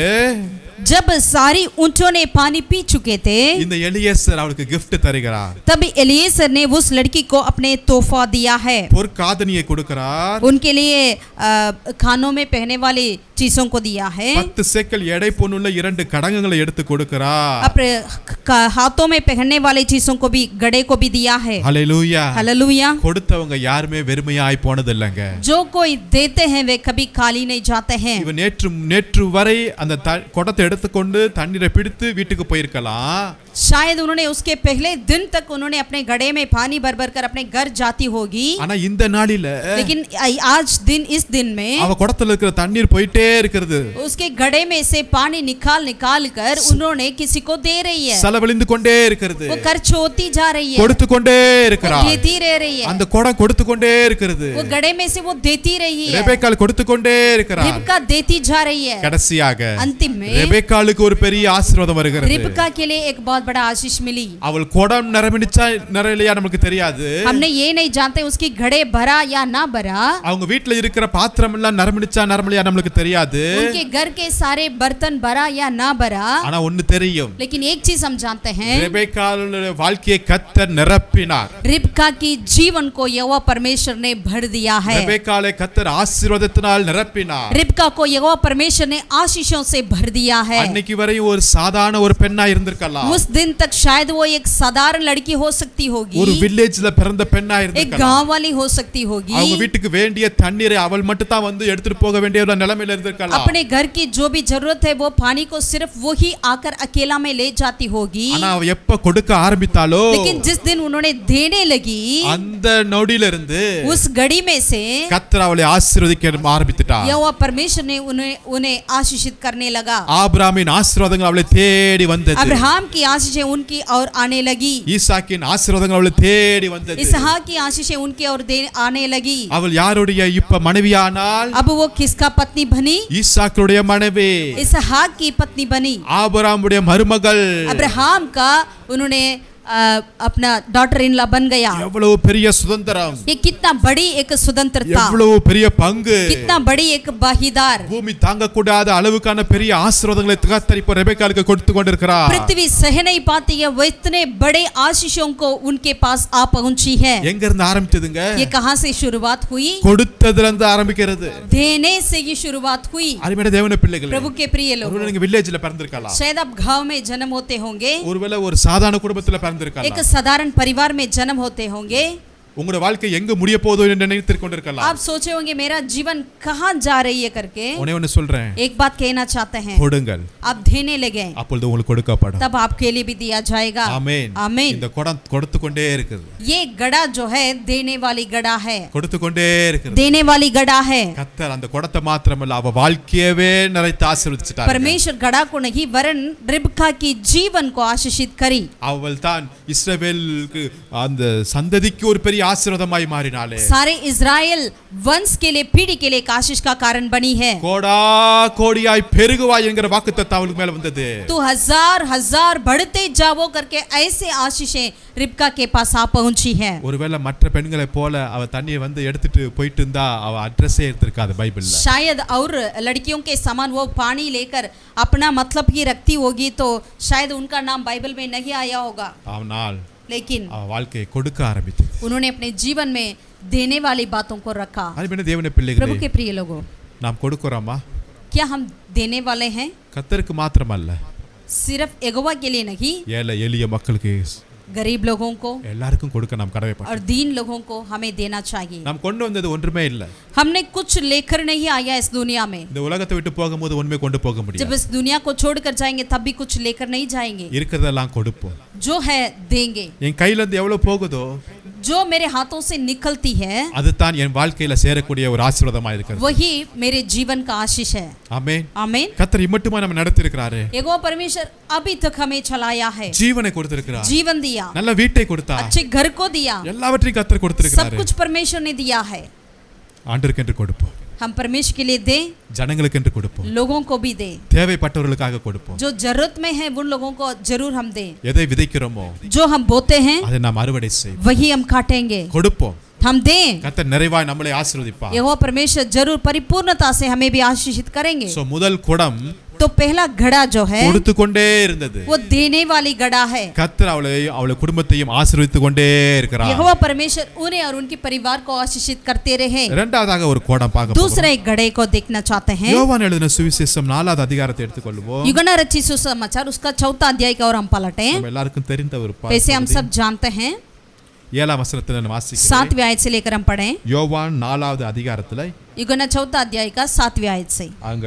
जब सारी ऊंटों ने पानी पी चुके थे இந்த எலியேசர் அவளுக்கு gift தருகிறார். तब एलिएजर ने उस लड़की को अपने तोहफा दिया है। பொற்காதனியை கொடுக்கிறார். उनके लिए खानों में पहनने वाली चीजों को दिया है। 10 சேக்கல் எடை பொன்னுள்ள 2 கடகங்களை எடுத்து கொடுக்கிறார். अपने हाथों में पहनने वाली चीजों को भी गड़े को भी दिया है। Hallelujah hallelujah. கொடுத்தவங்க யாருமே வெறுமையாய் போனது இல்லங்க. जो कोई देते हैं वे कभी खाली नहीं जाते हैं। இவன் நேற்று வரை அந்த குடத்தை எடுத்துக்கொண்டு தண்ணீரை பிடித்து வீட்டுக்கு போயிருக்கலாம். शायद उन्होंने उसके पहले दिन तक उन्होंने अपने गड़े में पानी भर भर कर अपने घर जाती होगी। ஆனா இந்த நாளில लेकिन आज दिन इस दिन में அவ குடத்துல இருக்கிற தண்ணீர் போயிட்டே இருக்குது. उसके गड़े में से पानी निकाल कर उन्होंने किसी को दे रही है। செலவழிந்து கொண்டே இருக்கிறது. वो खर्च होती जा रही है। கொடுத்து கொண்டே இருக்கிறார். देती रह रही है। அந்த குடம் கொடுத்து கொண்டே இருக்கிறது. वो गड़े में से वो देती रही है। ரெபெக்காள் கொடுத்து கொண்டே இருக்கிறார். रिबका देती जा रही है। கடைசியாக अंतिम में ரெபெக்காளுக்கு ஒரு பெரிய ஆசீர்வாதம் வருகிறது. रिबका के लिए एक बहुत बड़ा आशीष मिली। அவள் குடம் நிரம்பிடுச்சா நிறையலையா நமக்கு தெரியாது. हमने ये नहीं जानते उसकी घड़े भरा या ना भरा। அவங்க வீட்ல இருக்கிற பாத்திரம் எல்லாம் நிரம்பிடுச்சா நிரம்பலையா நமக்கு தெரியாது. उनके घर के सारे बर्तन भरा या ना भरा। ஆனா ஒன்னு தெரியும். लेकिन एक चीज हम जानते हैं ரெபெக்காளுடைய வாழ்க்கையை கர்த்தர் நிரப்பினார். रिबका की जीवन को यहोवा परमेश्वर ने भर दिया है। ரெபெக்காளை கர்த்தர் ஆசீர்வாதத்தினால் நிரப்பினார். रिबका को यहोवा परमेश्वर ने आशीषों से भर दिया है। அன்னைக்கு வரை ஒரு சாதாரண ஒரு பெண்ணா இருந்திருக்கலாம். उस दिन तक शायद वो एक साधारण लड़की हो सकती होगी। ஒரு வில்லேஜ்ல பிறந்த பெண்ணா एक இருந்திருக்கலாம். गांव वाली हो सकती होगी। அவங்க வீட்டுக்கு வேண்டிய தண்ணீரை அவள் மட்டும் தான் வந்து எடுத்துட்டு போக வேண்டிய ஒரு நிலைமையில இருந்திருக்கலாம். अपने घर की जो भी जरूरत है वो पानी को सिर्फ वो ही आकर अकेला में ले जाती होगी। ஆனா அவ எப்ப கொடுக்க ஆரம்பித்தாலோ लेकिन जिस दिन उन्होंने देने लगी அந்த நொடியில இருந்து उस घड़ी में से கர்த்தர் அவளை ஆசீர்வதிக்க ஆரம்பித்தார். यहोवा परमेश्वर ने उन्हें आशीषित करने लगा। ஆபிரகாமின் ஆசீர்வாதங்கள் அவளை தேடி வந்தது. अब्राहम की आशीषें उनकी और आने लगी। ஈசாக்கின் ஆசீர்வாதங்கள் அவளை தேடி வந்தது. इसहाक की आशीषें उनकी और आने लगी। அவள் யாருடைய இப்ப மனைவியானால் अब वो किसका पत्नी बनी? ஈசாக்குடைய மனைவி. इसहाक की पत्नी बनी। ஆபிரகாமுடைய மருமகள். अब्राहम का उन्होंने अपना डॉटर इन लॉ बन गया। எவ்வளவு பெரிய சுதந்திரம். ये कितना बड़ी एक स्वतंत्रता, எவ்வளவு பெரிய பங்கு. कितना बड़ी एक भागीदार। பூமி தாங்க கூடாத அளவுக்கான பெரிய ஆசீர்வாதங்களை கர்த்தர் இப்ப ரெபெக்காளுக்கு கொடுத்து கொண்டிருக்கிறார். पृथ्वी सह नहीं पाती है वो इतने बड़े आशीषों को उनके पास आ पहुंची है। எங்க இருந்து ஆரம்பிச்சதுங்க? ये कहां से शुरुआत हुई? கொடுத்ததுல இருந்து ஆரம்பிக்கிறது. देने से ये शुरुआत हुई। அருமையான தேவனுடைய பிள்ளைகளே, प्रभु के प्रिय लोग, ஒருவேளை நீங்க வில்லேஜ்ல பிறந்திருக்கலாம். शायद आप गांव में जन्म होते होंगे, ஒருவேளை ஒரு சாதாரண குடும்பத்துல एक பிறந்திருக்கலாம். साधारण परिवार में जन्म होते होंगे। உங்களுடைய வாழ்க்கை எங்க முடிய போதோ என்று நினைத்து கொண்டிருக்கலாம். आप सोचे होंगे मेरा जीवन कहां जा रही है करके। ஒண்ணே ஒன்னு சொல்றேன், एक बात कहना चाहते हैं, கொடுங்கள், आप देने लगे அப்பொழுது உங்களுக்கு கொடுக்கப்படும். तब आपके लिए भी दिया जाएगा। ஆமென். आमीन। இந்த குடம் கொடுத்து கொண்டே இருக்குது. ये गड़ा जो है देने वाली गड़ा है, கொடுத்து கொண்டே இருக்குது. देने वाली गड़ा है। கர்த்தர் அந்த குடத்தை மாத்திரமல்ல அவ வாழ்க்கையவே நிறைத்து ஆசீர்வதிச்சிட்டார். परमेश्वर गड़ा को नहीं वरन रिबका की जीवन को आशीषित करी। அவள் தான் இஸ்ரவேலுக்கு அந்த சந்ததிக்கு ஒரு பெரிய ஆசீர்வாதமாய் மாறினாளே. सारे इजराइल वंश के लिए पीढ़ी के लिए एक आशीष का कारण बनी है। கோடா கோடியாய் பெருகுவாய் என்கிற வாக்குத்தத்தம் அவளுக்கு மேல வந்தது. तो हजार हजार बढ़ते जावो करके ऐसे आशीषें रिबका के पास आ पहुंची है। ஒருவேளை மற்ற பெண்களை போல அவ தண்ணியை வந்து எடுத்துட்டு போயிட்டு இருந்தா அவ அட்ரஸே எடுத்திருக்காது பைபிள்ல. शायद और लड़कियों के समान वो पानी लेकर अपना मतलब ही रखती होगी तो शायद उनका नाम बाइबल में नहीं आया होगा। ஆனால் लेकिन அவ வாழ்க்கையை கொடுக்க ஆரம்பித்தது. उन्होंने अपने जीवन में देने वाली बातों को रखा। அருமையான தேவனுடைய प्रभु பிள்ளைகளே, के प्रिय लोगों, நாம் கொடுக்கிறோமா? क्या हम देने वाले हैं? கர்த்தருக்கு மாத்திரமல்ல, सिर्फ यहोवा के लिए नहीं, ஏழை எளிய மக்களுக்கு गरीब लोगों को எல்லாருக்கும் கொடுக்க நாம் கடமைப்பட்டோம். और दीन लोगों को हमें देना चाहिए। நாம் கொண்டு வந்தது ஒன்றுமே இல்ல. हमने कुछ लेकर नहीं आया इस दुनिया में। இந்த உலகத்தை விட்டு போகும்போது ஒண்ணுமே கொண்டு போக जब முடியாது. इस दुनिया को छोड़कर जाएंगे तब भी कुछ लेकर नहीं जाएंगे। இருக்கிறதெல்லாம் கொடுப்போம். जो है देंगे। என் கையில இருந்து எவ்வளவு போகுதோ जो मेरे हाथों से निकलती है அதுதான் என் வாழ்க்கையில சேரக்கூடிய ஒரு ஆசீர்வாதமா இருக்கிறது. वही मेरे जीवन का आशीष है। ஆமென். आमीन। கர்த்தர் இம்மட்டுமா நம்ம நடத்தி இருக்கிறாரு. यहोवा परमेश्वर अभी तक हमें चलाया है, ஜீவனை கொடுத்திருக்கிறார். जीवन दिया, நல்ல வீட்டை கொடுத்தார். अच्छे घर को दिया, எல்லாவற்றையும் கர்த்தர் सब கொடுத்திருக்கிறாரு. कुछ परमेश्वर ने दिया है। ஆண்டவருக்கு என்று கொடுப்போம். हम परमेश्वर के लिए दें, ஜனங்களுக்கு என்று கொடுப்போம், लोगों को भी दें, தேவைப்பட்டவர்களுக்காக கொடுப்போம். जो जरूरत में है उन लोगों को जरूर हम दें. எதை விதைக்கிறோமோ जो हम बोते हैं அதை நாம் அறுவடை செய்வோம், वही हम काटेंगे. கொடுப்போம். हम दें, கர்த்தர் நிறைவாய் நம்மளை ஆசீர்வதிப்பார். यहोवा परमेश्वर जरूर परिपूर्णता से हमें भी आशीषित करेंगे. சோ முதல் குடம் तो पहला घड़ा जो है கொடுத்து கொண்டே இருந்தது. वो देने वाली घड़ा है. கர்த்தர் அவளை குடும்பத்தையும் ஆசீர்வதித்து கொண்டே இருக்கிறார். यहोवा परमेश्वर उन्हें और उनके परिवार को आशीषित करते रहे. இரண்டாவதாக ஒரு குடம் பார்க்க போறோம். दूसरे घड़े को देखना चाहते हैं. யோவான் எழுதின சுவிசேஷம் 4வது அதிகாரத்தை எடுத்துக்கொள்வோம். युगना रचित सुसमाचार उसका 4था अध्याय का और हम पलटें. நம்ம எல்லாருக்கும் தெரிந்த ஒரு वैसे हम सब जानते हैं. 7ஆம் வசனத்தை நான் வாசிக்கிறேன். 7वीं आयत से लेकर हम पढ़ें. யோவான் 4வது அதிகாரத்துல युगना 4था अध्याय का 7वीं आयत से அங்க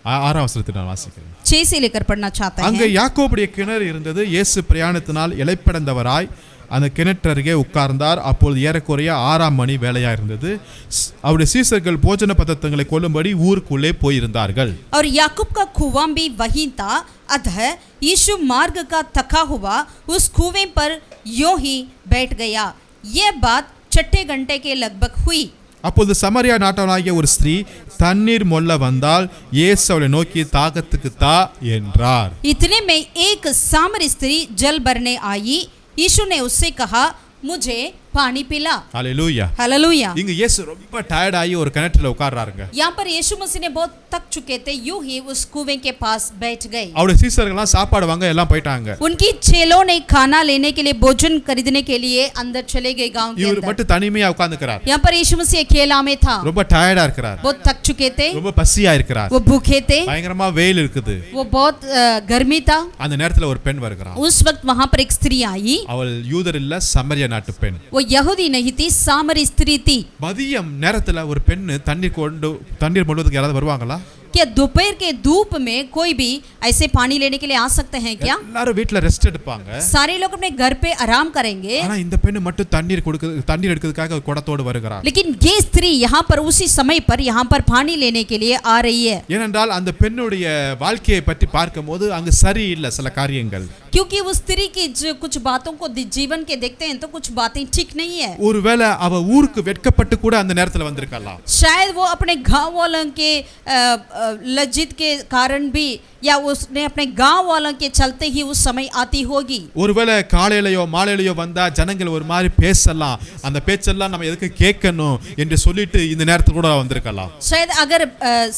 6ஆம் வசனத்தை நான் வாசிக்கிறேன். 6 से लेकर पढ़ना चाहते அங்க हैं. யாக்கோபுடைய கிணறு இருந்தது. இயேசு பிரயாணத்தினால் இளைப்படைந்தவராய் அந்த கிணற்றருகே உட்கார்ந்தார். அப்பொழுது ஏறக்குறைய 6ஆம் மணி வேளையா இருந்தது. அவருடைய சீசர்கள் போஜன பதார்த்தங்களை கொள்ளும்படி ஊருக்குள்ளே போயிருந்தார்கள். और याकूब का कुआं भी वहीं था. अतः यीशु मार्ग का थका हुआ उस कुएं पर यूं ही बैठ गया. यह बात 6 घंटे के लगभग हुई. அப்பொழுது சமரியா நாட்டவனாகிய ஒரு ஸ்திரீ தண்ணீர் மொள்ள வந்தால் இயேசு அவளை நோக்கி தாகத்துக்கு தா என்றார். इतने में एक सामरी स्त्री जल भरने आई. यीशु ने उससे कहा, मुझे पानी पिला. ஹல்லேலூயா. हालेलुया. இங்க இயேசு ரொம்ப டயர்ட் ஆகி ஒரு கிணற்றுல உட்கார்றாருங்க. यहाँ पर यीशु मसीह ने बहुत थक चुके थे. यूं ही उस कुएं के पास बैठ गए. அவருடைய சீசர்கள்லாம் சாப்பாடு வாங்க எல்லாம் போயிட்டாங்க. उनकी चेलों ने खाना लेने के लिए भोजन खरीदने के लिए अंदर चले गए गांव के இவர் अंदर. மட்டும் தனிமையா உட்கார்ந்துக்கிறார். यहाँ पर यीशु मसीह अकेला में था. ரொம்ப டயர்டா இருக்கிறார். बहुत थक चुके थे. ரொம்ப பசியா இருக்கிறார். वो भूखे थे. பயங்கரமா வெயில் இருக்குது. वो बहुत गर्मी था. அந்த நேரத்துல ஒரு பெண் வருகிறார். उस वक्त वहां पर एक स्त्री आई. அவள் யூதர் இல்ல, சமரியா நாட்டு பெண். वो यहूदी नहीं थी, सामरी स्त्री थी. மதியம் நேரத்துல ஒரு பெண் தண்ணீர் மொள்வதற்கு யாராவது வருவாங்களா? क्या दोपहर के धूप में कोई भी ऐसे पानी लेने के लिए आ सकते हैं क्या? எல்லாரும் வீட்ல ரெஸ்ட் எடுப்பாங்க. सारे लोग अपने घर पे आराम करेंगे. ஆனா இந்த பெண் மட்டும் தண்ணீர் எடுக்கிறதுக்காக ஒரு குடத்தோடு வருகிறார். लेकिन ये स्त्री यहाँ पर उसी समय पर यहाँ पर पानी लेने के लिए आ रही है. ஏனென்றால் அந்த பெண்ணுடைய வாழ்க்கையை பற்றி பார்க்கும்போது அங்க சரியில்லை சில காரியங்கள். क्योंकि उस स्त्री की जो कुछ बातों को जीवन के देखते हैं तो कुछ बातें ठीक नहीं है. ஒருவேளை அவ ஊருக்கு வெட்கப்பட்டு கூட அந்த நேரத்துல வந்திருக்கலாம். शायद वो अपने गांव वालों के लज्जित के कारण भी या उसने अपने गांव वालों के चलते ही उस समय आती होगी. ஒருவேளை காலையிலயோ மாலையிலயோ வந்தா ஜனங்கள் ஒரு மாதிரி பேசலாம், அந்த பேச்செல்லாம் நம்ம எதுக்கு கேட்கணும் என்று சொல்லிட்டு இந்த நேரத்துல கூட வந்திருக்கலாம். शायद अगर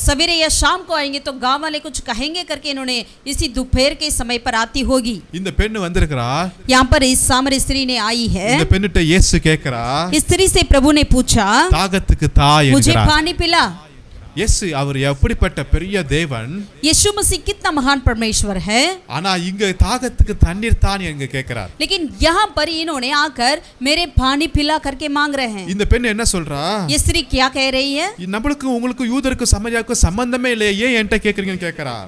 सवेरे या शाम को आएंगे तो गांव वाले कुछ कहेंगे करके इन्होंने इसी दोपहर के समय पर आती होगी. இந்த பெண் வந்திருக்கிறா. यहाँ पर इस सामरी स्त्री ने आई है. இந்த பெண்ணிட்ட இயேசு கேக்குறா, इस स्त्री से प्रभु ने पूछा, தாகத்துக்கு தா मुझे என்கிறார். पानी पिला. இயேசு அவர் எப்படிப்பட்ட பெரிய தேவன். यीशु मसीह कितना महान परमेश्वर है. ஆனா இங்க தாகத்துக்கு தண்ணீர் தான் எங்க கேக்குறார். लेकिन यहाँ पर इन्होंने आकर मेरे पानी पिला करके मांग रहे हैं. இந்த பெண் என்ன சொல்றா? ये स्त्री क्या कह रही है? நம்மளுக்கு உங்களுக்கு யூதருக்கு சமரியாவுக்கு சம்பந்தமே இல்லையே, ஏன் என்கிட்ட கேக்குறீங்கன்னு கேக்குறா.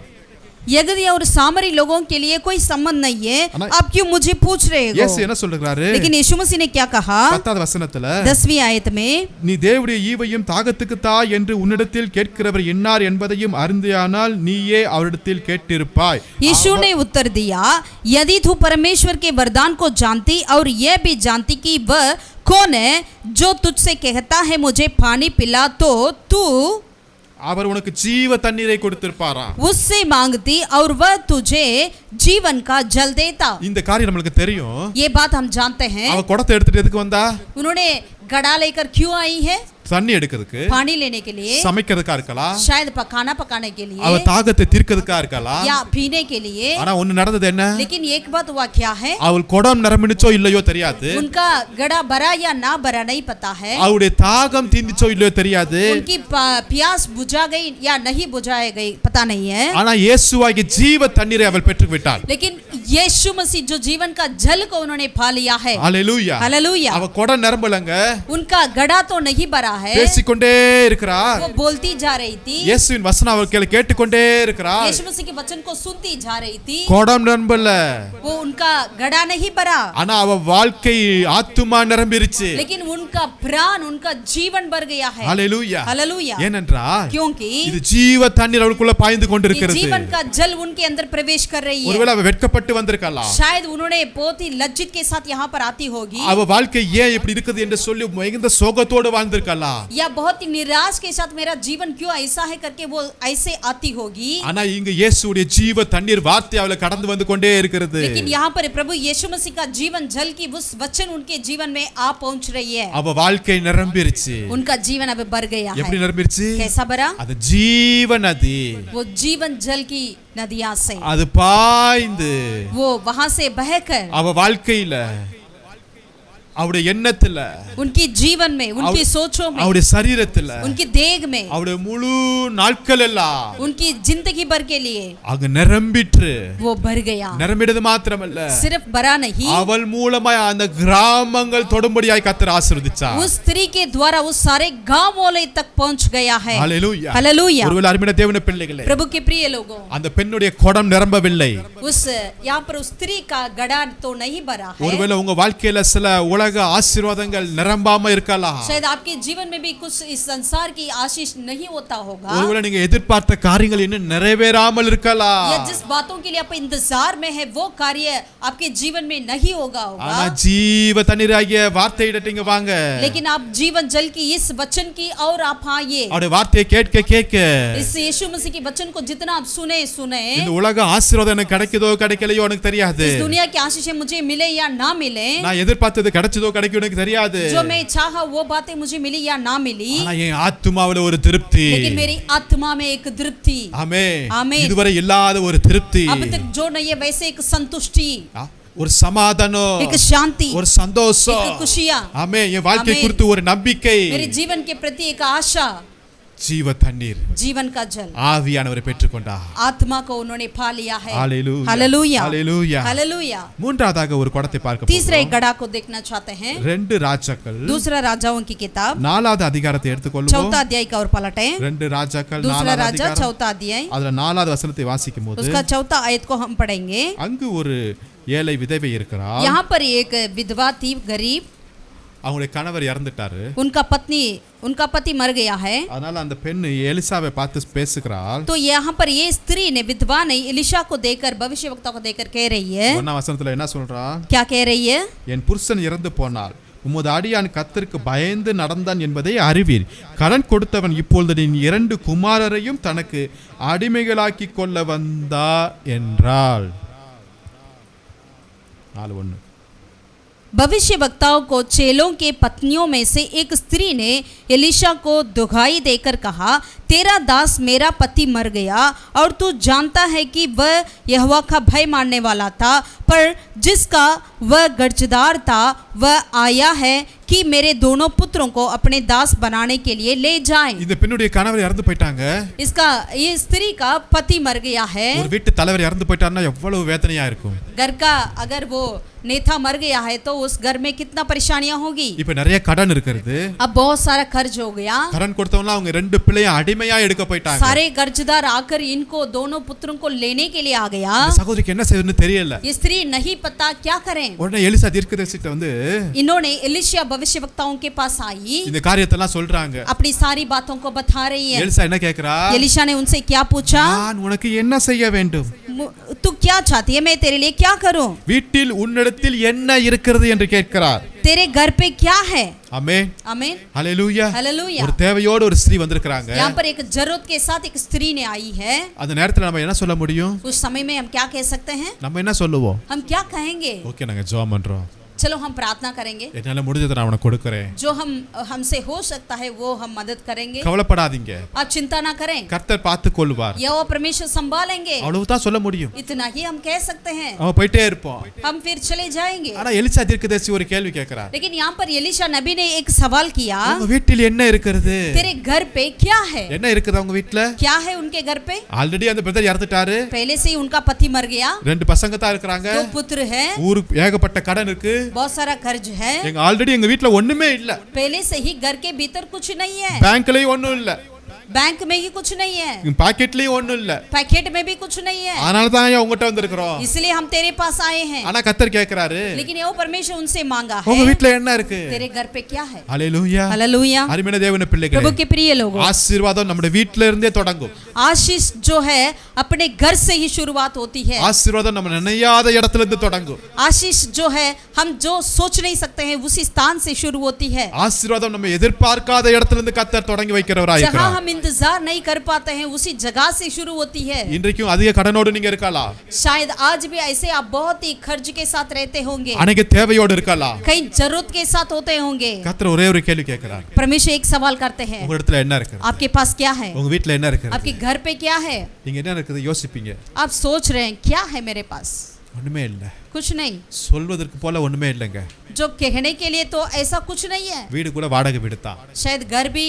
यगदी और सामरी लोगों के लिए कोई संबंध नहीं है, आप क्यों मुझे पूछ रहे हो? இயேசு என்ன சொல்றாரு? लेकिन यीशु मसीह ने क्या कहा? 10வது வசனத்துல 10वीं आयत में, நீ தேவனுடைய ஈவையும் தாகத்துக்கு தா என்று உன்னிடத்தில் கேட்கிறவர் இன்னார் என்பதையும் அறிந்தானால் நீயே அவரிடத்தில் கேட்டிருப்பாய். यीशु ने उत्तर दिया, यदि तू परमेश्वर के वरदान को जानती और यह भी जानती कि वह कौन है जो तुझसे कहता है मुझे पानी पिला, तो तू அவர் உனக்கு ஜீவ தண்ணீரை கொடுத்திருப்பாராம். उससे मांगती और वह तुझे जीवन का जल देता. இந்த காரியம் நம்மளுக்கு தெரியும். ये बात हम जानते हैं. அவ குடத்தை எடுத்துட்டு எதுக்கு வந்தா? उन्होंने घड़ा लेकर क्यों आई है? தண்ணி எடுக்கிறதுக்கு, पानी लेने के लिए, சமைக்கிறதுக்கா இருக்கலாம், शायद खाना पकाने के लिए, அவ தாகத்தை தீர்க்கிறதுக்கா இருக்கலாம், या पीने के लिए. ஆனா ஒன்னு நடந்தது என்ன? लेकिन एक बात हुआ क्या है? அவள் குடம் நிரம்பினுச்சோ இல்லையோ தெரியாது. उनका घड़ा भरा या ना भरा नहीं पता है. அவளுடைய தாகம் தீர்ந்துச்சோ இல்லையோ தெரியாது. उनकी प्यास बुझा गई या नहीं बुझाई गई पता नहीं है. ஆனா இயேசுவாகிய ஜீவ தண்ணீரை அவள் பெற்றுவிட்டாள். लेकिन यीशु मसीह जो जीवन का जल को उन्होंने पा लिया है. ஹல்லேலூயா. हालेलुया. அவ குடம் நிரம்பலங்க. उनका घड़ा तो नहीं भरा है, பேசிக்கொண்டே இருக்கிறார். वो बोलती जा रही थी, இயேசுவின் வசனம் அவள் கேட்டுக்கொண்டே இருக்கிறார். यीशु मसीह के वचन को सुनती जा रही थी, கோடம் நம்பல, वो उनका घड़ा नहीं भरा, ஆனா அவ வாழ்க்கை ஆத்துமா நிரம்பிருச்சு. लेकिन उनका प्राण, उनका जीवन भर गया है. ஹalleluya. हालेलुया. ஏனென்றால் क्योंकि இது ஜீவ தண்ணீர் அவளுக்குள்ள பாய்ந்து ये கொண்டிருக்கிறது. जीवन का जल उनके अंदर प्रवेश कर रही है. ஒருவேளை அவ வெட்கப்பட்டு வந்திருக்கலாம். शायद उन्होंने बहुत ही लज्जित के साथ यहाँ पर आती होगी, அவ வாழ்க்கை ஏன் இப்படி இருக்குது என்று சொல்லி மிகுந்த சோகத்தோடு வாழ்ந்திருக்கலாம். या बहुत ही निराश के साथ मेरा जीवन क्यों ऐसा है करके वो ऐसे आती होगी. ஆனா இங்க இயேசுவுடைய ஜீவ தண்ணீர் வார்த்தை அவளை கடந்து வந்து கொண்டே இருக்கிறது. लेकिन यहाँ पर प्रभु यीशु मसीह का जीवन जल की उस वचन उनके जीवन में आ पहुंच रही है. அவ வாழ்க்கை நிரம்பிருச்சு. उनका जीवन अब भर गया எப்படி है. நிரம்பிருச்சு? कैसा भरा? அது ஜீவ நதி. वो जीवन जल की नदियां से அது பாய்ந்து वो वहां से बहकर அவ வாழ்க்கையில அவருடைய எண்ணத்துல उनकी जीवन में, उनकी सोचों में, அவருடைய சரீரத்துல उनकी देह में, அவருடைய முழு நாட்கள் எல்லாம் उनकी जिंदगी भर के लिए அங்க நிரம்பிற்று. वो भर गया. நிரம்பிடுது மாத்திரமல்ல, सिर्फ भरा नहीं, அவள் மூலமாய் அந்த கிராமங்கள் தொடும்படியாய் கர்த்தர் ஆசீர்வதிச்சார். उस स्त्री के द्वारा उस सारे गांव वाले तक पहुंच गया है. ஹalleluya. हालेलुया. ஒருவேளை அருமையான தேவனுடைய பிள்ளைகளே, प्रभु के प्रिय लोगों, அந்த பெண்ணுடைய குடம் நிரம்பவில்லை. उस यहाँ पर उस स्त्री का गड़ा तो नहीं भरा है. ஒருவேளை உங்க வாழ்க்கையில சில உலக ஆசீர்வாதங்கள் நிரம்பாம இருக்கலாம். शायद आपके जीवन में भी कुछ इस संसार की आशीष नहीं होता होगा, ஒருவேளை நீங்க எதிர்பார்த்த காரியங்கள் இன்னும் நிறைவேறாமல் இருக்கலாம். या जिस बातों के लिए आप इंतजार में है वो कार्य आपके जीवन में नहीं होगा ஆனா होगा. ஜீவ தண்ணீராகிய வார்த்தையிடட்டீங்க வாங்க. लेकिन आप जीवन जल की इस वचन की और आप आइए. அவருடைய வார்த்தையை கேட்க கேட்க इस यीशु मसीह के वचन को जितना आप सुने இந்த உலக ஆசீர்வாதம் எனக்கு கிடைக்குதோ கிடைக்கலையோ எனக்கு தெரியாது. इस दुनिया की आशीषें मुझे मिले या ना मिले, நான் எதிர்பார்த்தது கிடைச்சதோ கிடைக்கலையோ எனக்கு தெரியாது. जो मैं चाहा वो बातें मुझे मिली या ना मिली, ஆனா என் ஆத்துமாவுல ஒரு திருப்தி. लेकिन मेरी आत्मा में एक तृप्ति, ஆமென். ஆமென். இதுவரை இல்லாத ஒரு திருப்தி. अब तक जो नहीं है वैसे एक संतुष्टि, ஒரு சமாதானம், एक शांति, ஒரு சந்தோஷம். एक खुशियां, ஆமென். என் வாழ்க்கை ஆமென். குறித்து ஒரு நம்பிக்கை. मेरे जीवन के प्रति एक आशा, ஜீவ தண்ணீர் जीवन का जल, ஆவியானவரை பெற்றுக்கொண்டார். आत्मा को उन्होंने पा लिया है. ஹalleluya. हालेलुया. ஹalleluya. हालेलुया. மூன்றாவதாக ஒரு குடத்தை பார்க்க तीसरे போகிறோம். गड़ा को देखना चाहते हैं. ரெண்டு ராஜாக்கள் दूसरा राजाओं की किताब 4வது அதிகாரத்தை எடுத்துக்கொள்வோம். चौथा अध्याय का और पलटें. ரெண்டு ராஜாக்கள் दूसरा 4வது राजा அதிகாரம் चौथा अध्याय, அதுல 4வது வசனத்தை வாசிக்கும் போது उसका चौथा आयत को हम पढ़ेंगे. அங்கு ஒரு ஏழை விதவை இருக்கிறார். यहाँ पर एक विधवा थी, गरीब, அவங்களுடைய கணவர் இறந்துட்டாரு. उनका पति मर गया है. அதனால அந்த பெண் எலிசாவை பார்த்து பேசுகிறாள். तो यहाँ पर ये स्त्री ने, विधवा ने एलिशा को देखकर, भविष्यवक्ता को देखकर कह रही है, 1ஆம் வசனத்துல என்ன சொல்றா? क्या कह रही है? என் புருஷன் இறந்து போனாள், உமது அடியான் கர்த்தருக்கு பயந்து நடந்தான் என்பதை அறிவீர். கடன் கொடுத்தவன் இப்பொழுது நீ 2 குமாரரையும் தனக்கு அடிமைகளாக்கி கொள்ள வந்தா என்றாள். 4:1. भविष्यवक्ताओं को चेलों के पत्नियों में से एक स्त्री ने एलिशा को दुहाई देकर कहा, तेरा दास मेरा पति मर गया और तू जानता है कि वह यहोवा का भय मानने वाला था, पर जिसका वह गर्जदार था वह आया है कि मेरे दोनों पुत्रों को अपने दास बनाने के लिए ले जाएं. இந்த பெண்ணுடைய கணவர் இறந்து போயிட்டாங்க. इसका, ये स्त्री का पति मर गया है. ஒரு வீட்டு தலைவர் இறந்து போயிட்டாருன்னா எவ்வளவு வேதனையா இருக்கும். घर का अगर वो नेता मर गया है तो उस घर में कितना परेशानियां होगी. இப்ப நிறைய கடன் இருக்குது. अब बहुत सारा कर्ज हो गया. கடன் கொடுத்தவங்க அவங்க 2 பிள்ளைய அடிமையா எடுக்க போயிட்டாங்க. सारे कर्जदार आकर इनको दोनों पुत्रों को लेने के लिए आ गया. இந்த சகோதரிக்கு என்ன செய்யணும்னு தெரியல. ये स्त्री नहीं पता क्या करें. உடனே எலிசா தீர்க்கதரிசிட்ட வந்து इन्होंने एलिशा भविष्यवक्ताओं के पास आई, இந்த காரியத்தெல்லாம் சொல்றாங்க. अपनी सारी बातों को बता रही है. எலிசா என்ன கேக்குறா? एलिशा ने उनसे क्या पूछा? நான் உனக்கு என்ன செய்ய வேண்டும்? तू क्या चाहती है, मैं तेरे लिए क्या करूं? வீட்டில் உன்னிடத்தில் என்ன இருக்கிறது என்று கேட்கிறார். तेरे घर पे क्या है? ஆமென். आमीन. ஹalleluya. हालेलुया. ஒரு தேவையோடு ஒரு ஸ்திரீ வந்திருக்காங்க. यहाँ पर एक जरूरत के साथ एक स्त्री ने आई है. அந்த நேரத்துல நம்ம என்ன சொல்ல முடியும்? उस समय में हम क्या कह सकते हैं? நம்ம என்ன சொல்லுவோம்? हम क्या कहेंगे? ஓகே நாங்க ஜெபம் பண்றோம். चलो हम प्रार्थना करेंगे. என்னால முடிஞ்சதை நான் உனக்கு கொடுக்கிறேன். जो हमसे हो सकता है वो हम मदद करेंगे. கவலைப்படாதீங்க. आप चिंता ना करें. கர்த்தர் பார்த்துக் கொள்வார். यहोवा परमेश्वर संभालेंगे. அவ்வளவுதான் சொல்ல முடியும். इतना ही हम कह सकते हैं. அவ போயிட்டே இருப்போம். हम फिर चले जाएंगे. ஆனா எலிசா தீர்க்கதரிசி ஒரு கேள்வி கேட்கிறார். लेकिन यहाँ पर एलिशा नबी ने एक सवाल किया, உங்க வீட்டில் என்ன இருக்கிறது? तेरे घर पे क्या है? என்ன இருக்குது உங்க வீட்ல? क्या है उनके घर पे? ஆல்ரெடி அந்த பிரதர் இறந்துட்டாரு. पहले से ही उनका पति मर गया. 2 பசங்க தான் இருக்காங்க. 2 पुत्र हैं. ஊருக்கு ஏகப்பட்ட கடன் இருக்கு. बहुत सारा कर्ज है, எங்க ஆல்ரெடி எங்க வீட்ல ஒண்ணுமே இல்ல, पहले से ही घर के भीतर कुछ नहीं है, பேங்க்லயும் ஒண்ணும் இல்ல, बैंक में ही कुछ नहीं है, பாக்கெட்லயும் ஒண்ணும் இல்ல, पैकेट में भी कुछ नहीं है, அதனால தான் உங்ககிட்ட வந்திருக்கிறோம். इसलिए हम तेरे पास आए हैं. ஆனா கர்த்தர் கேக்குறாரு, लेकिन वो परमेश्वर उनसे मांगा உங்க है, வீட்ல என்ன இருக்கு? तेरे घर पे क्या है? ஹalleluya. हालेलुया. அருமையான தேவனுடைய பிள்ளைகளே, प्रभु के प्रिय लोगों, ஆசீர்வாதம் நம்முடைய வீட்ல இருந்தே தொடங்கும். आशीष जो है अपने घर से ही शुरुआत होती है. ஆசீர்வாதம் நம்ம நினையாத இடத்துல இருந்து தொடங்கும். आशीष जो है हम जो सोच नहीं सकते हैं उसी स्थान से शुरू होती है. ஆசீர்வாதம் நம்ம எதிர்பார்க்காத இடத்துல இருந்து கர்த்தர் தொடங்கி வைக்கிறவராய் जहाँ இருக்கிறார். हम इंतजार नहीं कर पाते हैं उसी जगह से शुरू होती है. இன்றைக்கும் அதிக கடனோடு நீங்க இருக்கலாம், शायद आज भी ऐसे आप बहुत ही खर्च के साथ रहते होंगे, அநேக தேவையோடு இருக்கலாம். कई जरूरत के साथ होते होंगे. கர்த்தர் ஒரே ஒரு கேள்வி கேட்கிறார், परमेश्वर एक सवाल करते हैं, உங்க இடத்துல என்ன இருக்கு? आपके पास क्या है? உங்க வீட்ல என்ன இருக்கு? आपके घर पे क्या है? நீங்க என்ன இருக்குது யோசிப்பீங்க. आप सोच रहे हैं क्या है मेरे पास? ஒண்ணுமே இல்ல, कुछ नहीं. சொல்வதற்கு போல ஒண்ணுமே இல்லங்க. जो कहने के लिए तो ऐसा कुछ नहीं है. வீடு கூட வாடகை வீடு தான், शायद घर भी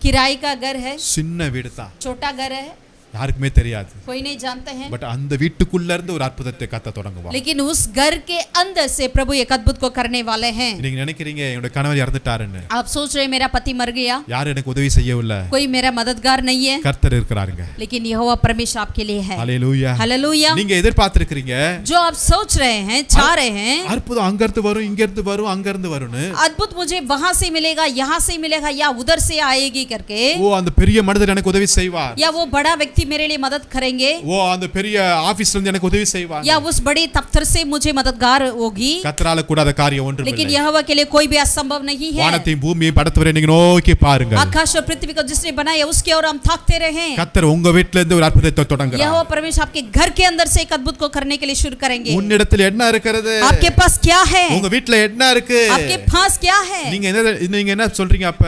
किराए का घर है, சின்ன வீடு தான், छोटा घर है, யாருக்குமே தெரியாது. कोई नहीं जानते हैं. பட் அந்த வீட்டுக்குள்ள இருந்து ஒரு அற்புதத்தை கத்த தொடங்குவார். लेकिन उस घर के अंदर से प्रभु एक अद्भुत को करने वाले हैं. நீங்க நினைக்கிறீங்க என்னோட கணவர் இறந்துட்டாருன்னு, आप सोच रहे हैं मेरा पति मर गया, யாரும் எனக்கு உதவி செய்யவில்லை, कोई मेरा मददगार नहीं है. கர்த்தர் இருக்கிறாருங்க. लेकिन यहोवा परमेश्वर आपके लिए है. ஹalleluya. हालेलुया. நீங்க எதிர்பார்த்திருக்கிறீங்க, जो आप सोच रहे हैं, चाह रहे हैं, அற்புதம் அங்க இருந்து வரும், இங்க இருந்து வரும், அங்க இருந்து வரும்னு, अद्भुत मुझे वहां से मिलेगा, यहाँ से मिलेगा या उधर से आएगी करके, ஓ அந்த பெரிய மனிதர் எனக்கு உதவி செய்வார், या वो बड़ा व्यक्ति मेरे लिए मदद करेंगे, ஓ அந்த பெரிய ஆபீஸ்ல இருந்து எனக்கு உதவி செய்வார், या उस बड़े दफ्तर से मुझे मददगार होगी. கர்த்தரால கூடாத காரியம் ஒன்றும் लेकिन இல்லை. यहोवा के लिए कोई भी असंभव नहीं है. வானத்தையும் பூமியையும் படைத்தவரை நீங்க நோக்கி பாருங்க. आकाश और पृथ्वी को जिसने बनाया उसकी ओर हम ताकते रहें. கர்த்தர் உங்க வீட்ல இருந்து ஒரு அற்புதத்தை தொடங்குறார். यहोवा परमेश्वर आपके घर के अंदर से एक अद्भुत को करने के लिए शुरू करेंगे. உன்னிடத்தில் என்ன இருக்கிறது? आपके पास क्या है? உங்க வீட்ல என்ன இருக்கு? आपके पास क्या है? நீங்க என்ன சொல்றீங்க? அப்ப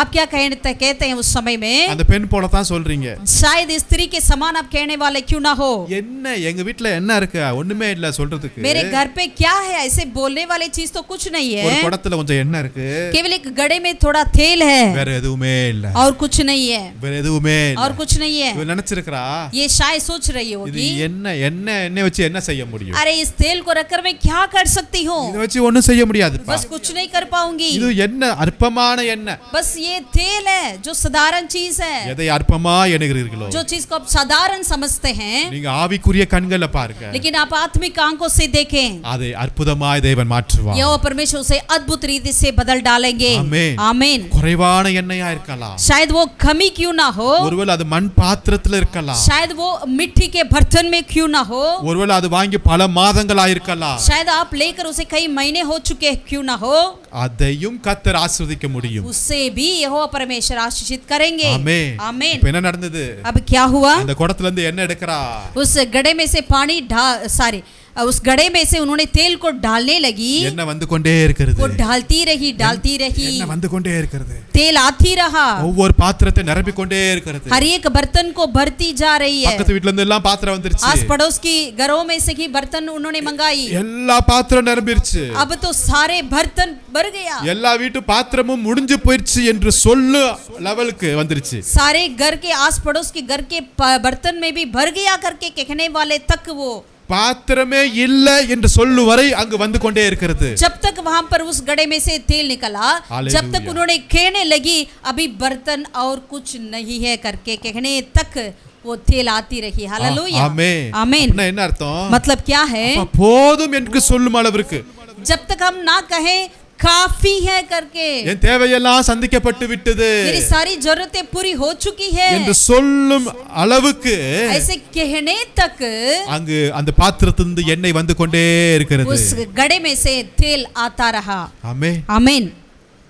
आप क्या कहते हैं उस समय में? அந்த பெண் போல தான் சொல்றீங்க. शायद स्त्री के समान आप कहने वाले क्यों ना हो. என்ன எங்க வீட்ல என்ன இருக்கு? ஒண்ணுமே இல்ல சொல்றதுக்கு. मेरे घर पे क्या है? ऐसे बोलने वाली चीज तो कुछ नहीं है. ஒரு குடத்துல கொஞ்சம் எண்ணெய் இருக்கு, केवल एक गड़े में थोड़ा तेल है, வேற எதுவுமே இல்ல, और कुछ नहीं है, வேற எதுவுமே இல்ல. और कुछ नहीं है. இவ நினைச்சிருக்கா ये शायद सोच रही இது होगी, எண்ணெய் வச்சு என்ன செய்ய முடியும்? अरे इस तेल को रखकर मैं क्या कर सकती हूँ? இத வச்சு ஒண்ணும் செய்ய முடியாதுப்பா. बस कुछ नहीं कर पाऊंगी. இது என்ன அற்பமான எண்ணெய். बस ये तेल है जो साधारण चीज है. எதை அற்பமா எண்ணுகிறீர்களோ, जो चीज को आप साधारण समझते हैं, நீங்க ஆவிக்குரிய கண்களை பாருங்க, लेकिन आप आत्मिक आंखों से देखें, அதை அற்புதமாய் தேவன் மாற்றுவார். यहोवा परमेश्वर उसे अद्भुत रीति से बदल डालेंगे. आमीन. आमीन. குறைவான எண்ணெயா இருக்கலாம், शायद वो कमी क्यों ना हो, ஒருவேளை அது மண் பாத்திரத்துல இருக்கலாம், शायद वो मिट्टी के बर्तन में क्यों ना हो, ஒருவேளை அது வாங்கி பல மாதங்களா இருக்கலாம், शायद आप लेकर उसे कई महीने हो चुके क्यों ना हो, அதையும் கர்த்தர் ஆசீர்வதிக்க முடியும். उससे भी यहोवा परमेश्वर आशीषित करेंगे. आमीन. आमीन. இப்ப என்ன நடந்தது? अब क्या हुआ? அந்த குடத்துல இருந்து எண்ணெய் எடுக்கறா, उस गड्ढे में से पानी उस गड्ढे में से उन्होंने तेल को डालने लगी, எண்ணெய் வந்து கொண்டே இருக்கிறது, वो डालती रही எண்ணெய் வந்து கொண்டே இருக்கிறது, तेल आती रहा, ஒவ்வொரு பாத்திரத்தை நிரப்பி கொண்டே இருக்கிறது, हर एक बर्तन को भरती जा रही है. பக்கத்து வீட்ல இருந்து எல்லாம் பாத்திரம் வந்துருச்சு, आस पड़ोस की घरों में से ही बर्तन उन्होंने मंगाई, எல்லா பாத்திரம் நிரம்பிருச்சு, अब तो सारे बर्तन भर गया, எல்லா வீட்டு பாத்திரமும் முடிஞ்சு போயிடுச்சு என்று சொல்லு லெவலுக்கு வந்துருச்சு. सारे घर के आस पड़ोस के घर के बर्तन में भी भर गया करके कहने वाले तक वो பாத்திரமே இல்ல என்று சொல்லு வரை அங்கு வந்து கொண்டே இருக்கிறது. जब तक वहां पर उस गड्ढे में से तेल निकला, जब तक उन्होंने कहने लगी अभी बर्तन और कुछ नहीं है करके कहने तक वो तेल आती रही. हालेलुया. आमीन. आमीन. என்ன அர்த்தம்? मतलब क्या है? போதும் என்று சொல்லும் அளவிற்கு, जब तक हम ना कहें काफी है करके, என் தேவையெல்லாம் சந்திக்கப்பட்டு விட்டது मेरी सारी जरूरतें पूरी हो चुकी है என்று சொல்லும் அளவுக்கு, ऐसे कहने तक அங்கு அந்த பாத்திரத்திலிருந்து எண்ணெய் வந்து கொண்டே இருக்கிறது. उस गड्ढे में से तेल आता रहा. ஆமென். आमीन.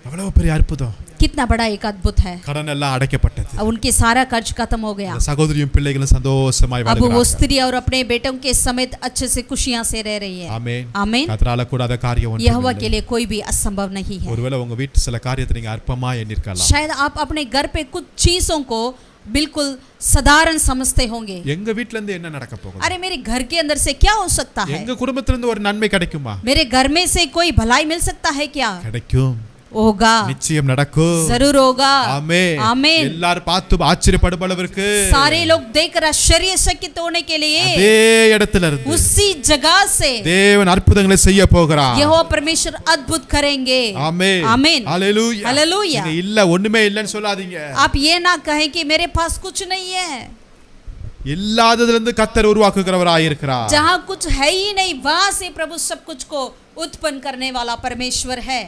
எவ்வளவு பெரிய அற்புதம். कितना बड़ा एक अद्भुत है. கடன் எல்லாம் அடைக்கப்பட்டது, उनके सारा कर्ज खत्म हो गया. சகோதரியும் பிள்ளைகளும் சந்தோஷமாய் अब वो வாழ்கிறார்கள். स्त्री और अपने बेटों के समेत अच्छे से खुशियां से रह रही है. ஆமென். आमीन. கர்த்தரால கூடாத காரியம் ஒன்றும் यहोवा இல்லை. के लिए कोई भी असंभव नहीं है. ஒருவேளை உங்க வீட்டு சில காரியத்தை நீங்க அற்பமா எண்ணிருக்கலாம். शायद आप अपने घर पे कुछ चीजों को बिल्कुल साधारण समझते होंगे. எங்க வீட்ல இருந்து என்ன நடக்க போகுது? अरे मेरे घर के अंदर से क्या हो सकता है? எங்க குடும்பத்துல இருந்து ஒரு நன்மை கிடைக்குமா? मेरे घर में से कोई भलाई मिल सकता है क्या? கிடைக்கும். होगा, நிச்சயம் நடக்கும். जरूर होगा। ஆமென். आमीन। எல்லாரும் பார்த்து ஆச்சரியப்படும் அளவிற்கு सारे लोग देखकर आश्चर्यचकित होने के लिए அதே இடத்துல இருந்து उसी जगह से தேவன் அற்புதங்களை செய்ய போகிறார். यहोवा परमेश्वर अद्भुत करेंगे। ஆமென். आमीन। ஹalleluya. हालेलुया। நீங்க இல்ல ஒண்ணுமே இல்லன்னு சொல்லாதீங்க. आप ये ना कहें कि मेरे पास कुछ नहीं है। இல்லாததுல இருந்து கர்த்தர் உருவாக்குகிறவராய் இருக்கிறார். जहाँ कुछ है ही नहीं वहां से प्रभु सब कुछ को उत्पन्न करने वाला परमेश्वर है।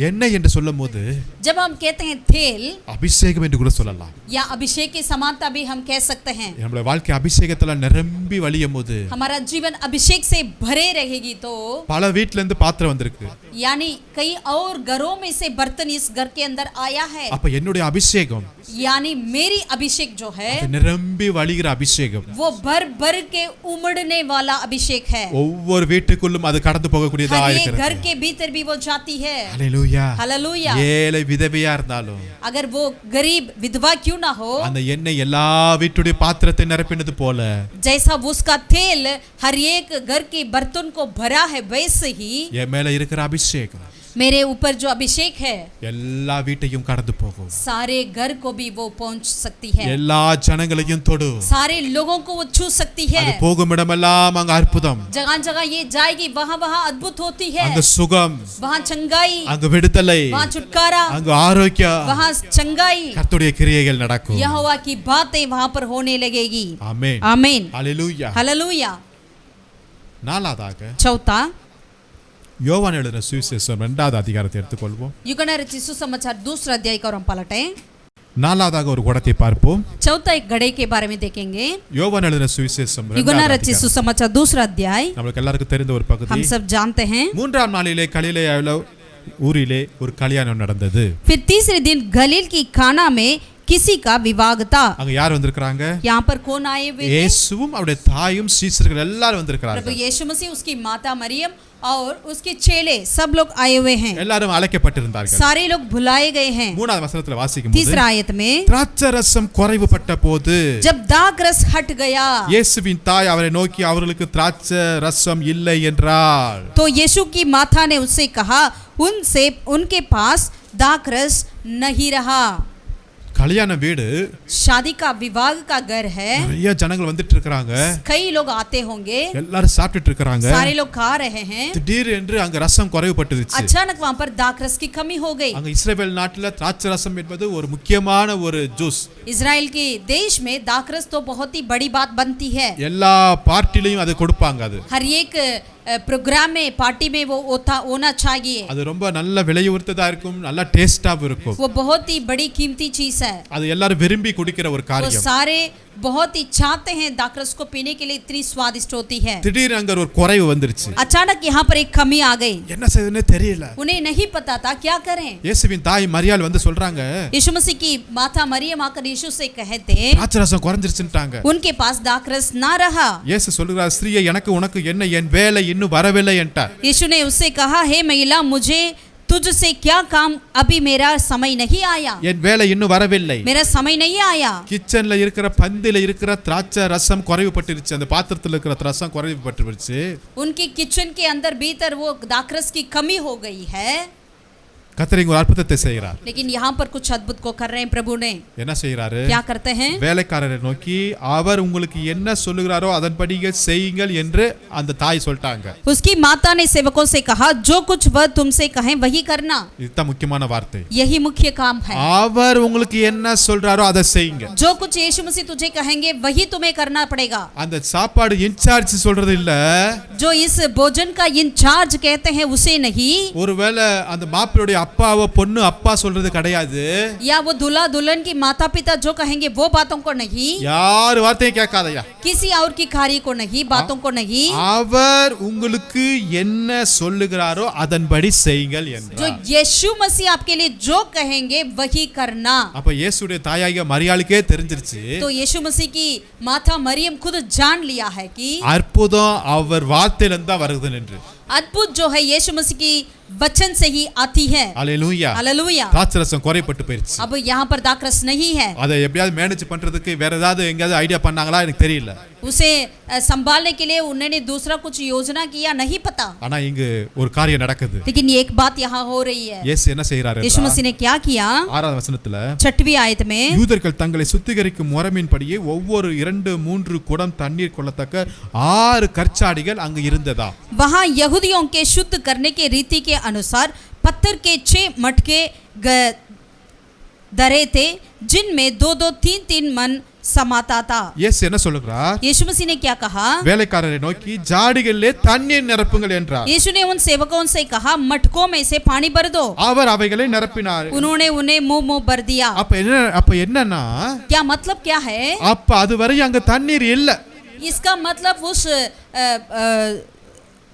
என்ன என்று சொல்லும்போது जब हम कहते हैं तेल அபிஷேகம் என்று கூட சொல்லலாம். या अभिषेक की समानता भी हम कह सकते हैं। நம்மளுடைய வாழ்க்கை அபிஷேகத்துல நிரம்பி வழியும் போது हमारा जीवन अभिषेक से भरे रहेगी तो பல வீட்ல இருந்து பாத்திரம் வந்திருக்கு. यानी कई और घरों में से बर्तन इस घर के अंदर आया है। அப்ப என்னுடைய அபிஷேகம் यानी मेरी अभिषेक जो है அது நிரம்பி வழிகிற அபிஷேகம் वो भर भर के उमड़ने वाला अभिषेक है। ஒவ்வொரு வீட்டுக்குள்ளும் அது கடந்து போகக்கூடியதா हर एक இருக்கிறது. घर के भीतर भी वो जाती है। ஹalleluya. हालेलुया। ஏழை விதவையா இருந்தாலும் अगर वो गरीब विधवा क्यों ना हो, அந்த எண்ணெய் எல்லா வீட்டுடைய பாத்திரத்தை நிரப்பினது போல जैसा वो उसका तेल हर एक घर के बर्तन को भरा है वैसे ही என் மேல இருக்கிற அபிஷேகம் मेरे ऊपर जो अभिषेक है எல்லா வீட்டையும் கடந்து போகும். सारे घर को भी वो पहुंच सकती है। எல்லா ஜனங்களையும் தொடும். सारे लोगों को वो छू सकती है। அது போகும் இடமெல்லாம் அங்க அற்புதம், जगह जगह ये जाएगी वहाँ वहाँ अद्भुत होती है। அங்க சுகம், वहाँ चंगाई, அங்க விடுதலை, वहाँ छुटकारा, அங்க ஆரோக்கியம், वहाँ चंगाई, கர்த்தருடைய கிரியைகள் நடக்கும். यहोवा की बातें वहाँ पर होने लगेगी। ஆமென். आमीन। ஹalleluya. हालेलुया। நாலாவதாக चौथा யோவான் எழுதின சுவிசேஷம் 2வது அதிகாரத்தை எடுத்துக்கொள்வோம். यूहन्ना रचित सुसमाचार 2 अध्याय को हम पलटें। நாலாவதாக ஒரு குடத்தை பார்ப்போம். चौथा एक घड़े के बारे में देखेंगे। யோவான் எழுதின சுவிசேஷம் यूहन्ना 2வது रचित அதிகாரம். सुसमाचार 2 अध्याय நமக்கு எல்லாருக்கும் தெரிந்த ஒரு பகுதி. हम सब जानते हैं। 3ஆம் நாளிலே கலிலேயாவில ஊரிலே ஒரு கல்யாணம் நடந்தது. फिर तीसरे दिन गलील की काना में किसी का विवाह था। அங்க யார் வந்திருக்காங்க? यहाँ पर कौन आए हुए थे? இயேசுவும் அவருடைய தாயும் சீஷர்கள் எல்லாரும் வந்திருக்காங்க. प्रभु यीशु मसीह, उसकी माता मरियम और उसके चेले सब लोग आए हुए हैं। எல்லாரும் அழைக்கப்பட்டிருந்தார்கள். सारे लोग बुलाए गए हैं। 3வது வசனத்துல வாசிக்கும்போது तीसरा आयत में திராட்சரசம் குறைவுபட்ட போது जब दाग रस हट गया இயேசுவின் தாய் அவரை நோக்கி அவர்களுக்கு திராட்சரசம் இல்லை என்றார். तो यीशु की माता ने उससे कहा उनसे उनके पास दाग रस नहीं रहा। கல்யாண வீடு, शादी का विवाह का घर है। நிறைய ஜனங்கள் வந்துட்டு இருக்காங்க. कई लोग आते होंगे, எல்லாரும் சாப்பிட்டுட்டு இருக்காங்க. सारे लोग खा रहे हैं। திடீர் என்று அங்க ரசம் குறைவுபட்டுருச்சு. अचानक वहां पर दाग रस की कमी हो गई। அங்க இஸ்ரவேல் நாட்டுல திராட்சை ரசம் என்பது ஒரு முக்கியமான ஒரு ஜூஸ். इजराइल के देश में दाग रस तो बहुत ही बड़ी बात बनती है। எல்லா பார்ட்டிலையும் அது கொடுப்பாங்க. அது हर एक प्रोग्राम में पार्टी में वो होना चाहिए। அது ரொம்ப நல்ல விலை உயர்ந்ததா இருக்கும், நல்ல டேஸ்டாவும் இருக்கும். वो बहुत ही बड़ी कीमती चीज है। அது எல்லாரும் விரும்பி குடிக்கிற ஒரு वो காரியம். सारे बहुत ही चाहते हैं दाकरस को पीने के लिए, इतनी स्वादिष्ट होती है। திடீர் அங்க ஒரு குறைவு வந்துருச்சு. अचानक यहाँ पर एक कमी आ गई। என்ன செய்யணும்னே தெரியல. उन्हें नहीं पता था क्या करें। இயேசுவின் தாய் மரியாள் வந்து சொல்றாங்க, यीशु मसीह की माता मरियम आकर यीशु से कहते திராட்சை ரசம் குறைஞ்சிருச்சுட்டாங்க. उनके पास दाकरस ना रहा। இயேசு சொல்றார், ஸ்திரீயே எனக்கு உனக்கு என்ன, என் வேலை இன்னும் வரவில்லை என்றார். यीशु ने उससे कहा, हे महिला, मुझे तुझसे क्या काम, अभी मेरा समय नहीं आया। என் வேலை இன்னும் வரவில்லை. मेरा समय नहीं आया। கிச்சன்ல இருக்கிற பந்தில இருக்கிற திராட்சை ரசம் குறைவுபட்டுருச்சு. அந்த பாத்திரத்துல இருக்கிற ரசம் குறைவுபட்டுருச்சு. उनके किचन के अंदर भीतर वो दाकरस की कमी हो गई है। கர்த்தர் இங்க ஒரு அற்புதத்தை செய்கிறார். लेकिन यहाँ पर कुछ अद्भुत को कर रहे हैं प्रभु ने। என்ன செய்யறாரு? क्या करते हैं? வேலைக்காரரை நோக்கி அவர் உங்களுக்கு என்ன சொல்லுகிறாரோ அதன்படியே செய்யுங்கள் என்று அந்த தாய் சொல்லிட்டாங்க. उसकी माता ने सेवकों से कहा, जो कुछ वह तुमसे कहें वही करना। இதுதான் முக்கியமான வார்த்தை. यही मुख्य काम है। அவர் உங்களுக்கு என்ன சொல்றாரோ அதை செய்யுங்க. जो कुछ यीशु मसीह तुझे कहेंगे वही तुम्हें करना पड़ेगा। அந்த சாப்பாடு இன்சார்ஜ் சொல்றது இல்ல. जो इस भोजन का इंचार्ज कहते हैं उसे नहीं। ஒருவேளை அந்த மாப்பிள்ளையுடைய அப்பாவோ பொண்ணு அப்பா சொல்றது கிடையாது. या वो दूल्हा दुल्हन की माता पिता जो कहेंगे वो बातों को नहीं। யார் வார்த்தையும் கேட்காதயா. किसी और की कार्य को नहीं, बातों को नहीं। அவர் உங்களுக்கு என்ன சொல்லுகிறாரோ அதன்படி செய்யுங்கள் जो என்றார். यीशु मसीह आपके लिए जो कहेंगे वही करना। அப்ப இயேசுடைய தாயாகிய மரியாளுக்கே தெரிஞ்சிருச்சு. तो यीशु मसीह की माता मरियम खुद जान लिया है कि அற்புதம் அவர் வார்த்தையிலிருந்து தான் வருது என்று. अद्भुत जो है यीशु मसीह की वचन से ही आती है। அல்லேலூயா. हालेलुया। திராட்சரசம் குறைபட்டு போயிருச்சு. अब यहाँ पर दाखरस नहीं है। அதை எப்படியாவது மேனேஜ் பண்றதுக்கு வேற ஏதாவது எங்கயாவது ஐடியா பண்ணாங்களா எனக்கு தெரியல. उसे संभालने के लिए उन्होंने दूसरा कुछ योजना किया नहीं पता। ஆனா இங்கு ஒரு காரியம் நடக்குது. लेकिन एक बात यहाँ हो रही है। இயேசு என்ன செய்றாரு? यीशु मसीह ने क्या किया? 6ஆம் வசனத்துல 6वीं आयत में யூதர்கள் தங்களை சுத்திகரிக்கும் முறைமையின்படியே ஒவ்வொரு 2-3 குடம் தண்ணீர் கொள்ளத்தக்க 6 கற்சாடிகள் அங்கு இருந்ததா. वहाँ यहूदियों के शुद्ध करने के रीति के अनुसार पत्थर के 6 मटके धरे थे जिनमें 2-2 3-3 मन समाता था। இயேசு என்ன சொல்றார்? यीशु मसीह ने क्या कहा? வேலைக்காரரை நோக்கி ஜாடிகளிலே தண்ணீர் நிரப்புங்கள் என்றார். यीशु ने उन सेवकों से कहा मटकों में से पानी भर दो। அவர் அவைகளை நிரப்பினார். उन्होंने उन्हें मुंह भर दिया। அப்ப என்னன்னா क्या मतलब क्या है? அப்ப அதுவரை அங்க தண்ணீர் இல்ல. इसका मतलब उस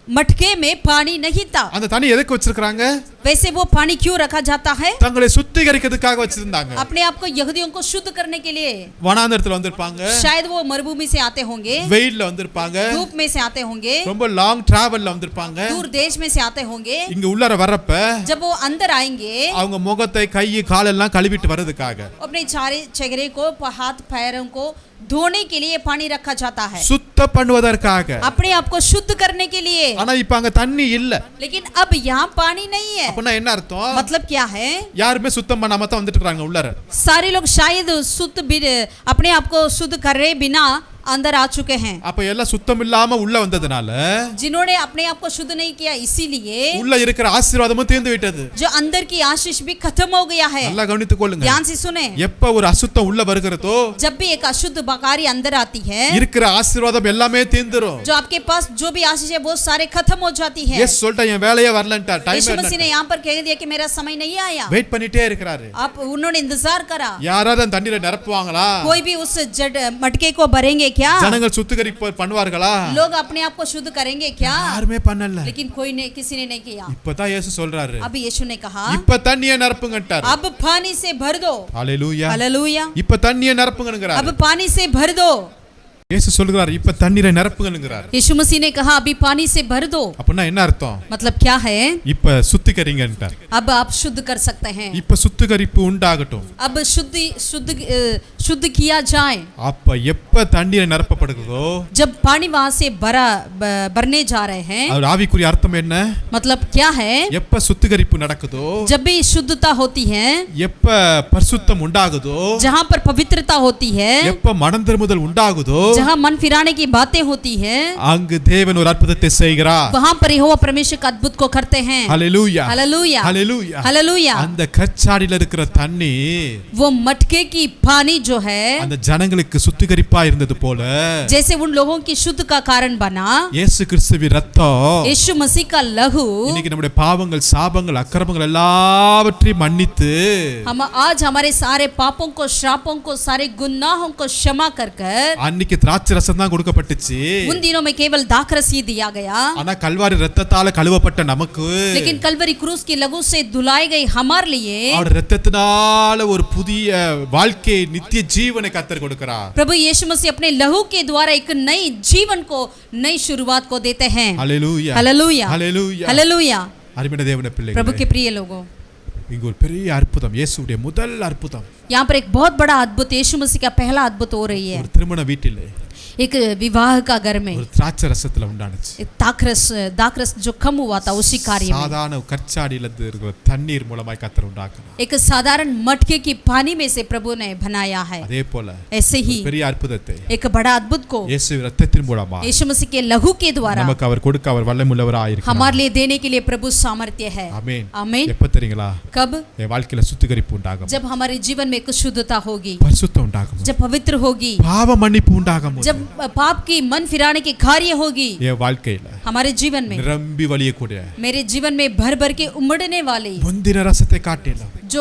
मटके में पानी नहीं था। அந்த தண்ணி எதுக்கு வச்சிருக்காங்க? वैसे वो पानी क्यों रखा जाता है? தங்களை சுத்திகரிக்கிறதுக்காக வச்சிருந்தாங்க. अपने आप को यहूदियों को शुद्ध करने के लिए। வனாந்தரத்துல வந்திருப்பாங்க. शायद वो मरुभूमि से आते होंगे, வெயில்ல வந்திருப்பாங்க, धूप में से आते होंगे, ரொம்ப லாங் டிராவல்ல வந்திருப்பாங்க. दूर देश में से आते होंगे। இங்க உள்ளார வரப்ப जब वो अंदर आएंगे அவங்க முகத்தை கை கால் எல்லாம் கழுவிட்டு வரதுக்காக अपने चेहरे को हाथ पैरों को धोने के लिए पानी रखा जाता है, சுத்த பண்ணுவதற்காக, अपने आप को शुद्ध करने के लिए। ஆனா இப்ப அங்க தண்ணி இல்ல। लेकिन अब यहाँ पानी नहीं है। அப்பனா என்ன அர்த்தம்? मतलब क्या है? யாருமே சுத்தம் பண்ணாம தான் வந்துட்டு இருக்காங்க உள்ளார। सारे लोग शायद शुद्ध अपने आप को शुद्ध कर रहे बिना अंदर आ चुके हैं। அப்ப எல்லாம் சுத்தம் இல்லாம உள்ள வந்ததனால जिन्होंने अपने आप को शुद्ध नहीं किया इसीलिए உள்ள இருக்கிற ஆசீர்வாதமும் தீர்ந்து விட்டது। जो अंदर की आशीष भी खत्म हो गया है। நல்லா கவனித்துக் கொள்ளுங்க। ध्यान से सुने। எப்ப ஒரு அசுத்தம் உள்ள வருகிறதோ जब भी एक अशुद्ध बकारी अंदर आती है இருக்கிற ஆசீர்வாதம் எல்லாமே தீர்ந்துரும்। जो आपके पास जो भी आशीष है वो सारे खत्म हो जाती है। எஸ் சொல்லிட்டா என் வேலையே வரலன்ட்டா டைம் यीशु मसीह ने यहाँ पर कह दिया कि मेरा समय नहीं आया। வெயிட் பண்ணிட்டே இருக்கிறாரு। आप उन्होंने इंतजार करा। யாராவது அந்த தண்ணீரை நிரப்புவாங்களா? कोई भी उस मटके को भरेंगे क्या? ஜனங்கள் சுத்திகரிப்பு பண்ணுவார்களா? लोग अपने आप को शुद्ध करेंगे क्या? யாருமே பண்ணல। लेकिन कोई ने किसी ने नहीं किया। இப்பதான் இயேசு சொல்றாரு। अब यीशु ने कहा இப்ப தண்ணியை நிரப்புங்கன்றார்। अब पानी से भर दो। ஹalleluya। हालेलुया। இப்ப தண்ணியை நிரப்புங்கங்கறார்। अब पानी से भर दो। இயேசு சொல்றார் இப்ப தண்ணீரை நிரப்புங்கங்கறார்। यीशु मसीह ने कहा अभी पानी से भर दो। அப்பனா என்ன அர்த்தம்? मतलब क्या है? இப்ப சுத்திகரிங்கன்றார்। अब आप शुद्ध कर सकते हैं। இப்ப சுத்திகரிப்பு உண்டாகட்டும்। अब शुद्ध किया जाए। அப்ப எப்ப தண்ணீரை நிரப்பப்படுகிறதோ जब पानी वहां से भरने जा रहे हैं, அது ஆவிக்குரிய அர்த்தம் என்ன? मतलब क्या है? எப்ப சுத்திகரிப்பு நடக்குதோ, जब भी शुद्धता होती है, எப்ப பரிசுத்தம் உண்டாகுதோ, जहाँ पर पवित्रता होती है, எப்ப மனம் திரும்புதல் உண்டாகுதோ, जहाँ मन फिराने की बातें होती है, அங்கு தேவன் ஒரு அற்புதத்தை செய்கிறார்। वहाँ पर यहोवा परमेश्वर का अद्भुत को करते हैं। ஹalleluya हालेलुया ஹalleluya हालेलुया। அந்த கச்சாடியில இருக்கிற தண்ணி वो मटके की पानी जो है அந்த ஜனங்களுக்கு சுத்திகரிப்பா இருந்தது போல जैसे उन लोगों की शुद्ध का कारण बना, இயேசு கிறிஸ்துவின் ரத்தம் यीशु मसीह का लहू இன்னைக்கு நம்முடைய பாவங்கள் சாபங்கள் அக்கிரமங்கள் எல்லாவற்றையும் மன்னித்து हम आज हमारे सारे पापों को श्रापों को सारे गुनाहों को क्षमा कर அன்னைக்கு திராட்சை ரசம் தான் கொடுக்கப்பட்டுச்சு। उन दिनों में केवल दाखरस ही दिया गया। ஆனா கல்வாரி ரத்தத்தால கழுவப்பட்ட நமக்கு लेकिन कलवरी क्रूस की लहू से धुलाई गई हमारे लिए அவர் ரத்தத்தினால ஒரு புதிய வாழ்க்கை நித்திய ஜீவனை கர்த்தர் கொடுக்கிறார்। प्रभु यीशु मसीह अपने लहू के द्वारा एक नई जीवन को नई शुरुआत को देते हैं। ஹalleluya हालेलुया ஹalleluya हालेलुया। அருமையான தேவனுடைய பிள்ளைகளே, प्रभु के प्रिय लोगों, இங்க ஒரு பெரிய அற்புதம், இயேசுவுடைய முதல் அற்புதம்। यहाँ पर एक बहुत बड़ा अद्भुत यीशु मसीह का पहला अद्भुत हो रही है। ஒரு திருமண வீட்டிலே एक विवाह का घर में ஒரு திராட்சை ரசத்துல உண்டானுச்சு। दाखरस जो कम हुआ था उसी कार्य में சாதாரண கற்சாடியில இருக்கிற தண்ணீர் மூலமாய் கர்த்தர் உண்டாக்குனார்। एक साधारण मटके की पानी में से प्रभु ने बनाया है। அதே போல ऐसे ही பெரிய அற்புதத்தை एक बड़ा अद्भुत को இயேசுவின் ரத்தத்தின் மூலமா यीशु मसीह के लहू के द्वारा நமக்கு அவர் கொடுக்க அவர் வல்லமையுள்ளவராய் இருக்கிறார்। हमारे लिए देने के लिए प्रभु सामर्थ्य है। ஆமென் आमीन। எப்ப தெரியுங்களா? कब? என் வாழ்க்கையில சுத்திகரிப்பு உண்டாகும், जब हमारे जीवन में एक शुद्धता होगी, பரிசுத்தம் உண்டாகும், जब पवित्र होगी, பாவ மன்னிப்பு உண்டாகும், जब पाप की मन फिराने की कार्य होगी என் வாழ்க்கையில हमारे जीवन में, நிரம்பி வழியக்கூடிய मेरे जीवन में भर भर के उमड़ने वाली முந்தின ரசத்தை காட்டிலும் जो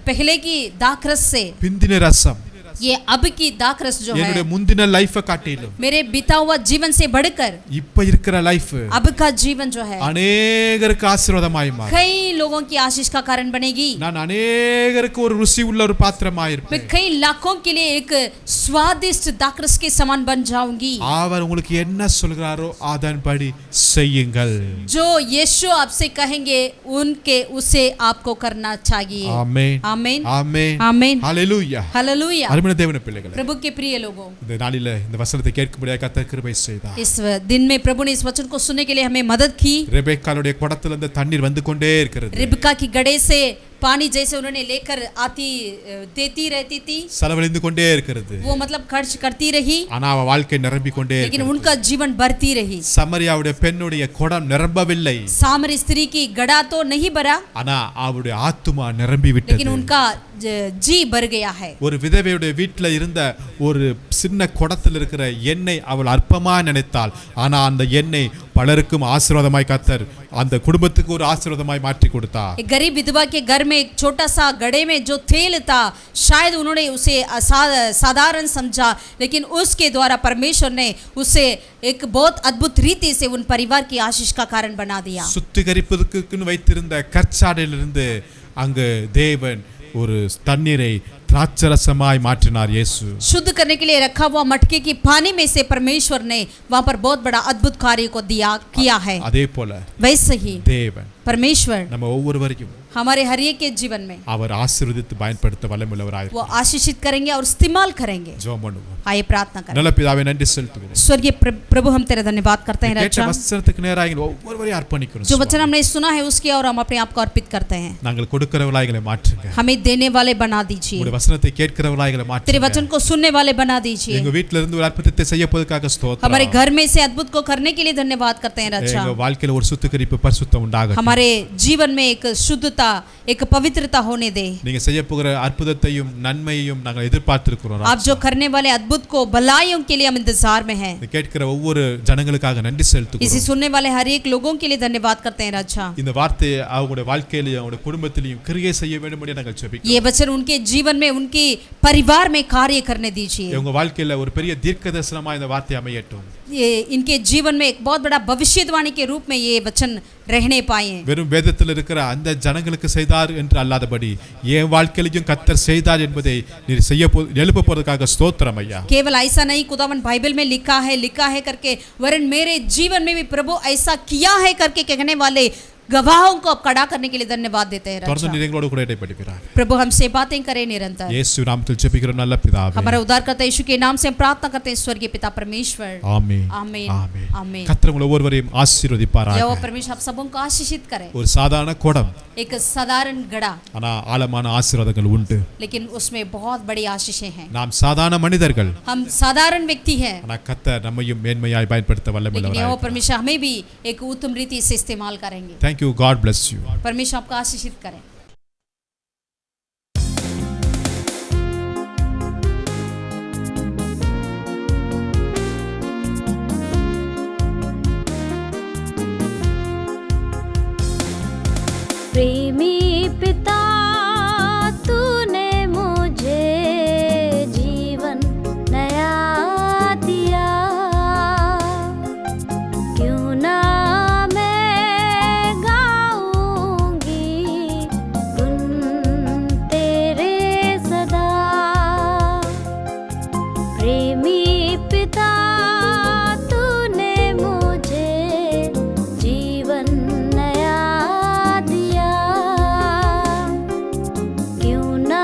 पहले की दाखरस से பிந்தின ரசம் ये अब की दाखरस जो என்னுடைய है முந்தின லைஃபை காட்டிலும் मेरे बीता हुआ जीवन से बढ़कर இப்ப இருக்கிற லைஃப் अब का जीवन जो है அநேகருக்கு ஆசீர்வாதமாய் மாறும். कई लोगों की आशीष का कारण बनेगी। நான் அநேகருக்கு ஒரு ருசி உள்ள ஒரு பாத்திரமாய் मैं இருப்பேன். कई लाखों के लिए एक स्वादिष्ट दाखरस के समान बन जाऊंगी। அவர் உங்களுக்கு என்ன சொல்கிறாரோ அதன்படி செய்யுங்கள். जो यीशु आपसे कहेंगे उनके उसे आपको करना चाहिए। ஆமென் आमीन ஆமென் आमीन ஹalleluya. हालेलुया। அருமையான தேவனுடைய பிள்ளைகளே, प्रभु के प्रिय लोगों, இந்த நாளில இந்த வசனத்தை கேட்கும்படியாக கர்த்தர் கிருபை செய்தார். इस दिन में प्रभु ने इस वचन को सुनने के लिए हमें मदद की। ரெபெக்காளுடைய குடத்துல இருந்து தண்ணீர் வந்து கொண்டே இருக்கிறது. रिबका की गड़े से पानी जैसे उन्होंने लेकर आती देती रहती थी, செலவழிந்து கொண்டே இருக்கிறது. वो मतलब खर्च करती रही, ஆனா அவ வாழ்க்கை நிரம்பி கொண்டே लेकिन இருக்கிறது. उनका जीवन बढ़ती रही। சமரியாவுடைய பெண்ணுடைய குடம் நிரம்பவில்லை. सामरी स्त्री की गड़ा तो नहीं भरा, ஆனா அவருடைய ஆத்துமா நிரம்பி लेकिन விட்டது. उनका जी भर गया है। ஒரு விதவையுடைய வீட்டில் இருந்த ஒரு சின்ன குடத்தில் இருக்கிற எண்ணெய் அவள் அற்பமா நினைத்தாள். ஆனா அந்த எண்ணெய் பலருக்கும் ஆசீர்வாதமாய் கர்த்தர் அந்த குடும்பத்துக்கு ஒரு ஆசீர்வாதமாய் மாற்றி கொடுத்தார். एक गरीब विधवा के घर में एक छोटा सा गड़े में जो तेल था, शायद उन्होंने उसे साधारण समझा, लेकिन उसके द्वारा परमेश्वर ने उसे एक बहुत अद्भुत रीति से उन परिवार की आशीष का कारण बना दिया। சுத்திகரிப்பதற்கு வைத்திருந்த கற்சாடையிலிருந்து அங்கு தேவன் ஒரு தண்ணீரை திராட்சரசமாய் மாற்றினார் இயேசு. शुद्ध करने के लिए रखा हुआ मटके की पानी में से परमेश्वर ने वहां पर बहुत बड़ा अद्भुत कार्य को किया है। அதே போல वैसे ही தேவன் परमेश्वर நம்ம ஒவ்வொருவரையும் हमारे हर एक के जीवन में அவர் ஆசீர்வதித்து பயன்படுத்த வல்லமுள்ளவராய் वो आशीषित करेंगे और इस्तेमाल करेंगे। ஜெபம் பண்ணுவோம். आइए प्रार्थना करें। நல்ல பிதாவே, நன்றி செலுத்துகிறேன். स्वर्गीय प्रभु, हम तेरा धन्यवाद करते हैं கேட்ட राजा। வசனத்துக்கு நேராக ஒவ்வொருவரையும் அர்ப்பணிக்கிறோம். जो वचन हमने सुना है उसके और हम अपने आप को अर्पित करते हैं। நாங்கள் கொடுக்கிறவர்களாய் எங்களை மாற்றுங்க. हमें देने वाले बना दीजिए, உங்களுடைய வசனத்தை கேட்கிறவர்களாய் எங்களை तेरे மாற்றுங்க. वचन को सुनने वाले बना दीजिए। எங்க வீட்ல இருந்து ஒரு அற்புதத்தை செய்ய போவதற்காக ஸ்தோத்திரம். हमारे घर में से अद्भुत को करने के लिए धन्यवाद करते हैं राजा। எங்க வாழ்க்கையில ஒரு சுத்திகரிப்பு பரிசுத்தம் உண்டாகட்டும். हमारे जीवन में एक शुद्धता, एक पवित्रता होने दे। நீங்க செய்ய போகிற அற்புதத்தையும் நன்மையையும் நாங்கள் எதிர்பார்த்திருக்கிறோம். आप जो करने वाले अद्भुत को, भलाइयों के लिए हम इंतजार में हैं। இதை கேட்கிற ஒவ்வொரு ஜனங்களுக்காக நன்றி इसे செலுத்துகிறோம். सुनने वाले हर एक लोगों के लिए धन्यवाद करते हैं राजा। இந்த வார்த்தையை அவங்களுடைய வாழ்க்கையிலும் அவங்களுடைய குடும்பத்திலையும் கிரியை செய்ய வேண்டும் என்று நாங்கள் ஜெபிக்கிறோம். ये वचन उनके जीवन में, उनके परिवार में कार्य करने दीजिए। உங்க வாழ்க்கையில ஒரு பெரிய தீர்க்கதரிசனமா இந்த வார்த்தை அமையட்டும். ये इनके जीवन में एक बहुत बड़ा भविष्यवाणी के रूप में ये वचन रहने पाए। வெறும் வேதத்தில் இருக்கிற அந்த ஜனங்களுக்கு செய்தார் என்று அல்லாதபடி என் வாழ்க்கையிலும் கர்த்தர் செய்தார் என்பதை நீர் செய்ய எழுப்ப போறதுக்காக ஸ்தோத்திரம் ஐயா. केवल ऐसा नहीं खुदावन बाइबल में लिखा है करके, वरन मेरे जीवन में भी प्रभु ऐसा किया है करके कहने वाले गवाहों को अब खड़ा करने के लिए धन्यवाद देते हैं தொடர்ந்து राजा। நீர் எங்களோடு கூட இடைப்படுகிறார். प्रभु हमसे बातें करें निरंतर। இயேசு நாமத்தில் ஜெபிக்கிறோம் நல்ல பிதாவே. हमारा उद्धारकर्ता यीशु के नाम से हम प्रार्थना करते हैं स्वर्गीय पिता परमेश्वर। ஆமென் आमीन ஆமென். आमीन। கர்த்தர் உங்களை ஒவ்வொருவரையும் ஆசீர்வதிப்பாராக. यहोवा परमेश्वर आप सबों को आशीषित करे। ஒரு சாதாரண குடம், एक साधारण गड़ा, ஆனா ஆழமான ஆசீர்வாதங்கள் உண்டு. लेकिन उसमें बहुत बड़ी आशीषें हैं। நாம் சாதாரண மனிதர்கள், हम साधारण व्यक्ति हैं, ஆனா கர்த்தர் நம்மையும் மேன்மையாய் பயன்படுத்த लेकिन வல்லமையுள்ளவராய். यहोवा परमेश्वर हमें भी एक उत्तम रीति से इस्तेमाल करेंगे। Thank you. God bless you. परमेश्वर आपको आशीषित करें। प्रेमी पिता तूने मुझे जीवन नया दिया, क्यों ना मैं गाऊंगी गुन तेरे सदा। प्रेमी पिता तूने मुझे जीवन नया दिया, क्यों ना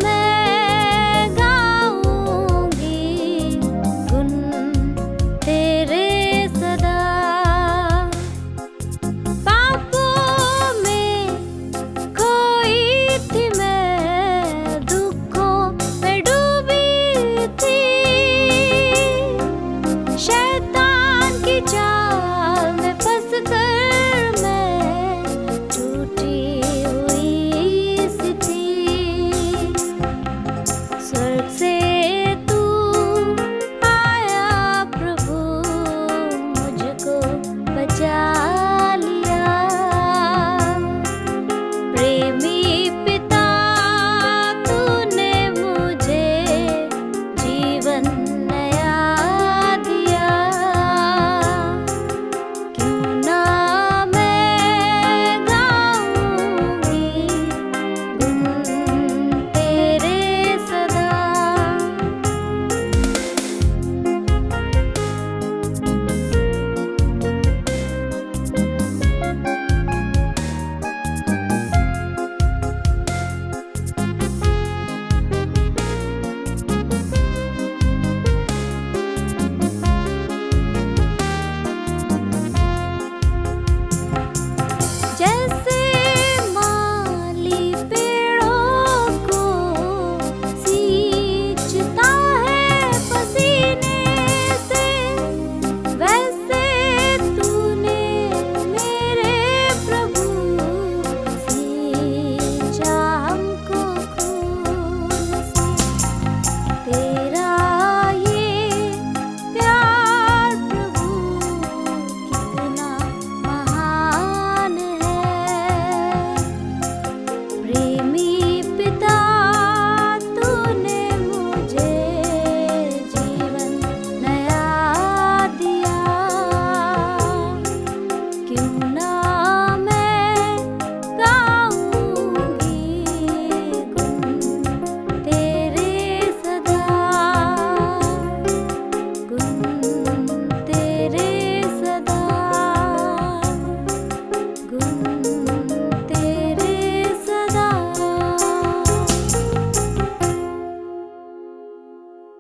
मैं गाऊंगी गुन तेरे सदा। पापों में खोई थी मैं, दुखों में डूबी थी, शैतान की चाल में फंस कर मैं टूटी हुई सी थी। स्वर्ग से तू आया प्रभु, मुझको बचा